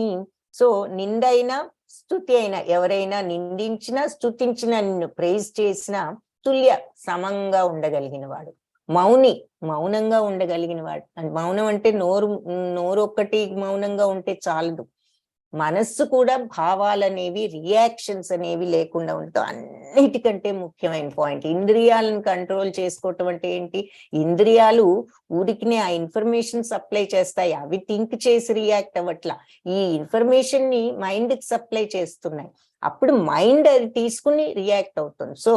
సో నిందైనా స్తుతి అయినా, ఎవరైనా నిందించినా స్తుతించినా, నిన్ను ప్రైజ్ చేసినా తుల్య సమంగా ఉండగలిగిన వాడు. మౌని, మౌనంగా ఉండగలిగిన వాడు. మౌనం అంటే నోరు ఒక్కటి మౌనంగా ఉంటే చాలదు, మనస్సు కూడా భావాలనేవి, రియాక్షన్స్ అనేవి లేకుండా ఉండటం అన్నిటికంటే ముఖ్యమైన పాయింట్. ఇంద్రియాలను కంట్రోల్ చేసుకోవటం అంటే ఏంటి? ఇంద్రియాలు ఊరికినే ఆ ఇన్ఫర్మేషన్ సప్లై చేస్తాయి, అవి థింక్ చేసి రియాక్ట్ అవ్వట్లా, ఈ ఇన్ఫర్మేషన్ ని మైండ్ కి సప్లై చేస్తున్నాయి. అప్పుడు మైండ్ అది తీసుకుని రియాక్ట్ అవుతుంది. సో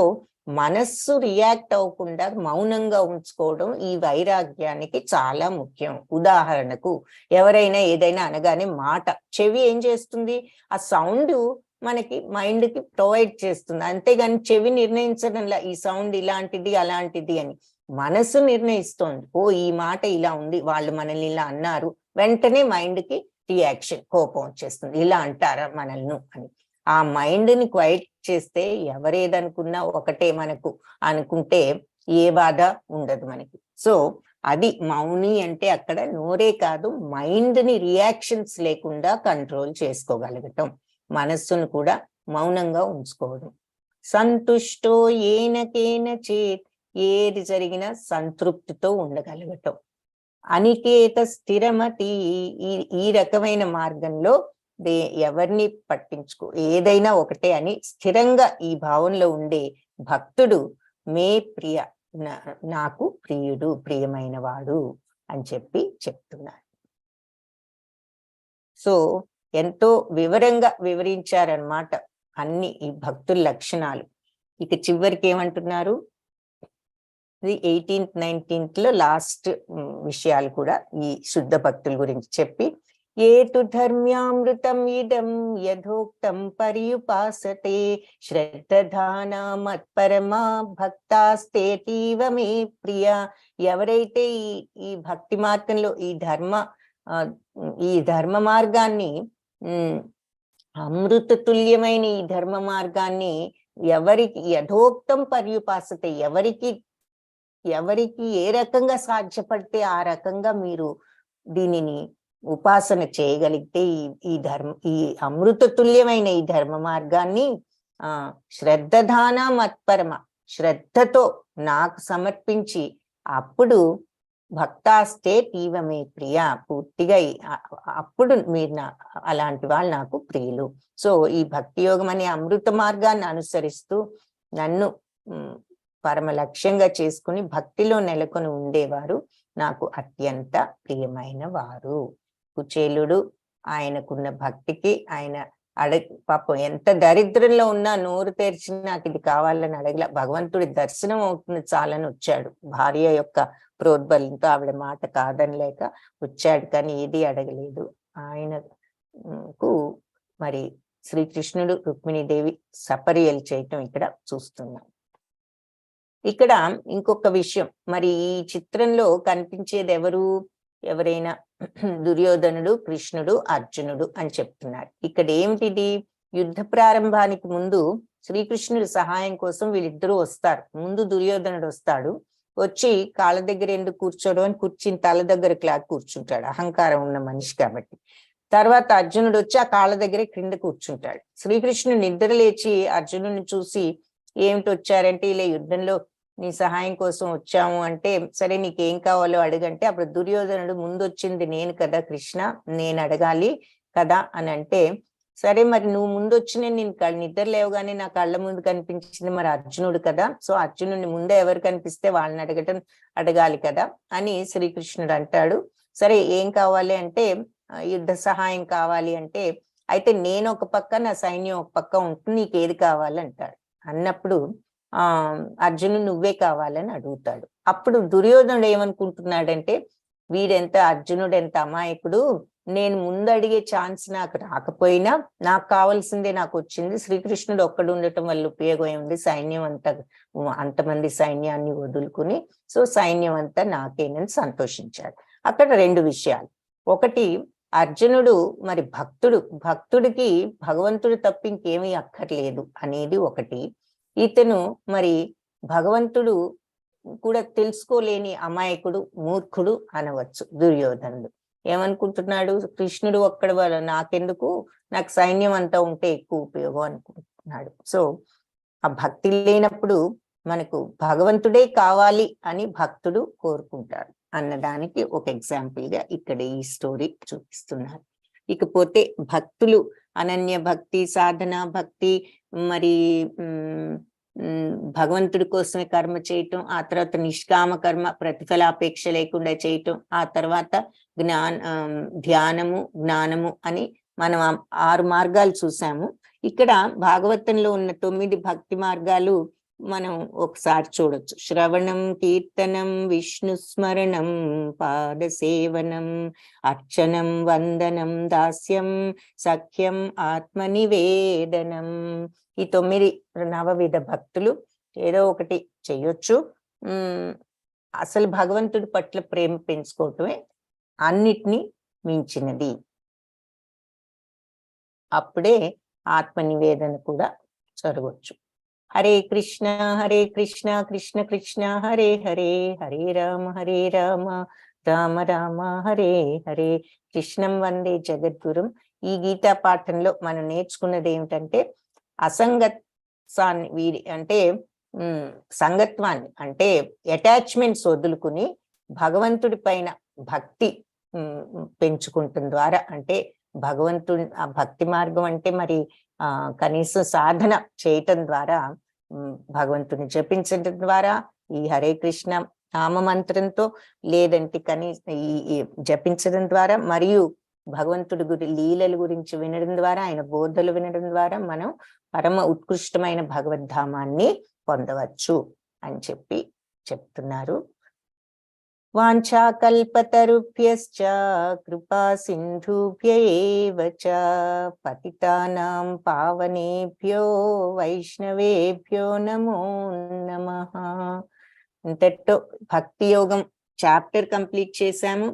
మనస్సు రియాక్ట్ అవ్వకుండా మౌనంగా ఉంచుకోవడం ఈ వైరాగ్యానికి చాలా ముఖ్యం. ఉదాహరణకు ఎవరైనా ఏదైనా అనగానే మాట, చెవి ఏం చేస్తుంది? ఆ సౌండ్ మనకి మైండ్ కి ప్రొవైడ్ చేస్తుంది, అంతేగాని చెవి నిర్ణయించడంలా ఈ సౌండ్ ఇలాంటిది అలాంటిది అని. మనస్సు నిర్ణయిస్తోంది, ఓ ఈ మాట ఇలా ఉంది, వాళ్ళు మనల్ని ఇలా అన్నారు, వెంటనే మైండ్ కి రియాక్షన్, కోపం వచ్చేస్తుంది, ఇలా అంటారా మనల్ని అని. ఆ మైండ్ ని క్వైట్ చేస్తే ఎవరేదనుకున్నా ఒకటే మనకు అనుకుంటే ఏ బాధ ఉండదు మనకి. సో అది మౌని అంటే అక్కడ నోరే కాదు, మైండ్ ని రియాక్షన్స్ లేకుండా కంట్రోల్ చేసుకోగలగటం, మనస్సును కూడా మౌనంగా ఉంచుకోవడం. సంతుష్టో ఏనకేన చేత్, ఏది జరిగినా సంతృప్తితో ఉండగలగటం. అనికేత స్థిరమతి, ఈ రకమైన మార్గంలో ఎవరిని పట్టించుకో, ఏదైనా ఒకటే అని స్థిరంగా ఈ భావంలో ఉండే భక్తుడు మే ప్రియ, నాకు ప్రియుడు, ప్రియమైన వాడు అని చెప్పి చెప్తున్నారు. సో ఎంతో వివరంగా వివరించారనమాట అన్ని ఈ భక్తుల లక్షణాలు. ఇక చివరికి ఏమంటున్నారు, ఇది 18th 19th లో లాస్ట్ విషయాలు కూడా ఈ శుద్ధ భక్తుల గురించి చెప్పి, ఏతు ధర్మ్యామృతం ఇదం యథోక్తం పర్యుపాసతే శ్రద్ధధానా మత్పరమా భక్తాస్తేతీవ మే ప్రియ. ఎవరైతే ఈ భక్తి మార్గంలో ఈ ధర్మ మార్గాన్ని, అమృత తుల్యమైన ఈ ధర్మ మార్గాన్ని ఎవరికి యథోక్తం పర్యుపాసతే, ఎవరికి ఏ రకంగా సాధ్యపడితే ఆ రకంగా మీరు దీనిని ఉపాసన చేయగలిగితే ఈ అమృత తుల్యమైన ఈ ధర్మ మార్గాన్ని శ్రద్ధధాన మత్పరమ, శ్రద్ధతో నాకు సమర్పించి, అప్పుడు భక్తాస్తే తీవమే ప్రియ, పూర్తిగా అప్పుడు మీరు అలాంటి వాళ్ళు నాకు ప్రియులు. సో ఈ భక్తి యోగం అనే అమృత మార్గాన్ని అనుసరిస్తూ నన్ను పరమ లక్ష్యంగా చేసుకుని భక్తిలో నెలకొని ఉండేవారు నాకు అత్యంత ప్రియమైన వారు. కుచేలుడు ఆయనకున్న భక్తికి, ఆయన పాపం ఎంత దరిద్రంలో ఉన్నా నోరు తెరిచి నాకు ఇది కావాలని అడగల, భగవంతుడి దర్శనం అవుతుంది చాలని వచ్చాడు. భార్య యొక్క ప్రోద్బలంతో ఆవిడ మాట కాదనలేక వచ్చాడు, కానీ ఏది అడగలేదు. ఆయనకు మరి శ్రీకృష్ణుడు రుక్మిణీదేవి సపర్యలు చేయటం ఇక్కడ చూస్తున్నాం. ఇక్కడ ఇంకొక విషయం, మరి ఈ చిత్రంలో కనిపించేది ఎవరైనా దుర్యోధనుడు, కృష్ణుడు, అర్జునుడు అని చెప్తున్నారు. ఇక్కడ ఏమిటిది? యుద్ధ ప్రారంభానికి ముందు శ్రీకృష్ణుడి సహాయం కోసం వీళ్ళిద్దరూ వస్తారు. ముందు దుర్యోధనుడు వస్తాడు, వచ్చి కాళ్ళ దగ్గర ఎందుకు కూర్చోడు అని కూర్చుని తల దగ్గర కూర్చుంటాడు, అహంకారం ఉన్న మనిషి కాబట్టి. తర్వాత అర్జునుడు వచ్చి ఆ కాళ్ళ దగ్గరే క్రింద కూర్చుంటాడు. శ్రీకృష్ణుడు నిద్ర లేచి అర్జునుడిని చూసి ఏమిటి వచ్చారంటే, ఇలా యుద్ధంలో నీ సహాయం కోసం వచ్చాము అంటే, సరే నీకేం కావాలో అడగంటే, అప్పుడు దుర్యోధనుడు ముందొచ్చింది నేను కదా కృష్ణ, నేను అడగాలి కదా అని అంటే, సరే మరి నువ్వు ముందొచ్చి నేను నిద్ర లేవగానే నా కళ్ళ ముందు కనిపించింది మరి అర్జునుడు కదా, సో అర్జునుడిని ముందే ఎవరు కనిపిస్తే వాళ్ళని అడగాలి కదా అని శ్రీకృష్ణుడు అంటాడు. సరే ఏం కావాలి అంటే, యుద్ధ సహాయం కావాలి అంటే, అయితే నేను ఒక పక్క నా సైన్యం ఒక పక్క ఉంటుంది, నీకేది కావాలంటాడు. అన్నప్పుడు అర్జునుడు నువ్వే కావాలని అడుగుతాడు. అప్పుడు దుర్యోధనుడు ఏమనుకుంటున్నాడంటే, అర్జునుడు ఎంత అమాయకుడు, నేను ముందు అడిగే ఛాన్స్ నాకు రాకపోయినా నాకు కావాల్సిందే నాకు వచ్చింది, శ్రీకృష్ణుడు ఒక్కడు ఉండటం వల్ల ఉపయోగం ఏముంది, సైన్యం అంతమంది సైన్యాన్ని వదులుకుని సో సైన్యం అంతా నాకేనని సంతోషించాడు. అక్కడ రెండు విషయాలు, ఒకటి అర్జునుడు మరి భక్తుడికి భగవంతుడు తప్ప ఇంకేమీ అక్కర్లేదు అనేది ఒకటి. ఇతను మరి భగవంతుడు కూడా తెలుసుకోలేని అమాయకుడు, మూర్ఖుడు అనవచ్చు దుర్యోధనుడు. ఏమనుకుంటున్నాడు, కృష్ణుడు ఒక్కడి వల్ల నాకెందుకు, నాకు సైన్యం అంతా ఉంటే ఎక్కువ ఉపయోగం అనుకుంటున్నాడు. సో ఆ భక్తి లేనప్పుడు మనకు భగవంతుడే కావాలి అని భక్తుడు కోరుకుంటాడు అన్నదానికి ఒక ఎగ్జాంపుల్ గా ఇక్కడ ఈ స్టోరీ చూపిస్తున్నారు. ఇకపోతే భక్తులు అనన్య భక్తి, సాధన భక్తి, మరి భగవంతుడి కోసమే కర్మ చేయటం, ఆ తర్వాత నిష్కామ కర్మ ప్రతిఫలాపేక్ష లేకుండా చేయటం, ఆ తర్వాత ధ్యానము, జ్ఞానము అని మనం 6 మార్గాలు చూసాము. ఇక్కడ భాగవతంలో ఉన్న 9 భక్తి మార్గాలు మనం ఒకసారి చూడొచ్చు. శ్రవణం, కీర్తనం, విష్ణు స్మరణం, పాదసేవనం, అర్చనం, వందనం, దాస్యం, సఖ్యం, ఆత్మనివేదనం. ఈ 9 నవవిధ భక్తులు ఏదో ఒకటి చెయ్యొచ్చు. అసలు భగవంతుడి పట్ల ప్రేమ పెంచుకోవటమే అన్నిటినీ మించినది. అప్పుడే ఆత్మనివేదన కూడా జరగవచ్చు. హరే కృష్ణ కృష్ణ కృష్ణ హరే హరే, హరే రామ రామ రామ హరే హరే. కృష్ణం వందే జగద్గురుం. ఈ గీతా పాఠంలో మనం నేర్చుకున్నది ఏమిటంటే, అంటే సంగత్వాన్ని అంటే అటాచ్మెంట్స్ వదులుకుని భగవంతుడి పైన భక్తి పెంచుకుంటం ద్వారా, అంటే భగవంతుడి ఆ భక్తి మార్గం అంటే మరి కనీసం సాధన చేయటం ద్వారా, భగవంతుని జపించడం ద్వారా, ఈ హరే కృష్ణ నామ మంత్రంతో, లేదంటే కనీసం ఈ జపించడం ద్వారా, మరియు భగవంతుడి లీలల గురించి వినడం ద్వారా, ఆయన బోధలు వినడం ద్వారా మనం పరమ ఉత్కృష్టమైన భగవద్ధామాన్ని పొందవచ్చు అని చెప్తున్నారు. వాంఛాకల్పతరుభ్యశ్చ కృపా సింధుభ్య ఏవ చ పతితానాం పావనేభ్యో వైష్ణవేభ్యో నమో నమః. ఇంతటితో భక్తి యోగం చాప్టర్ కంప్లీట్ చేశాము.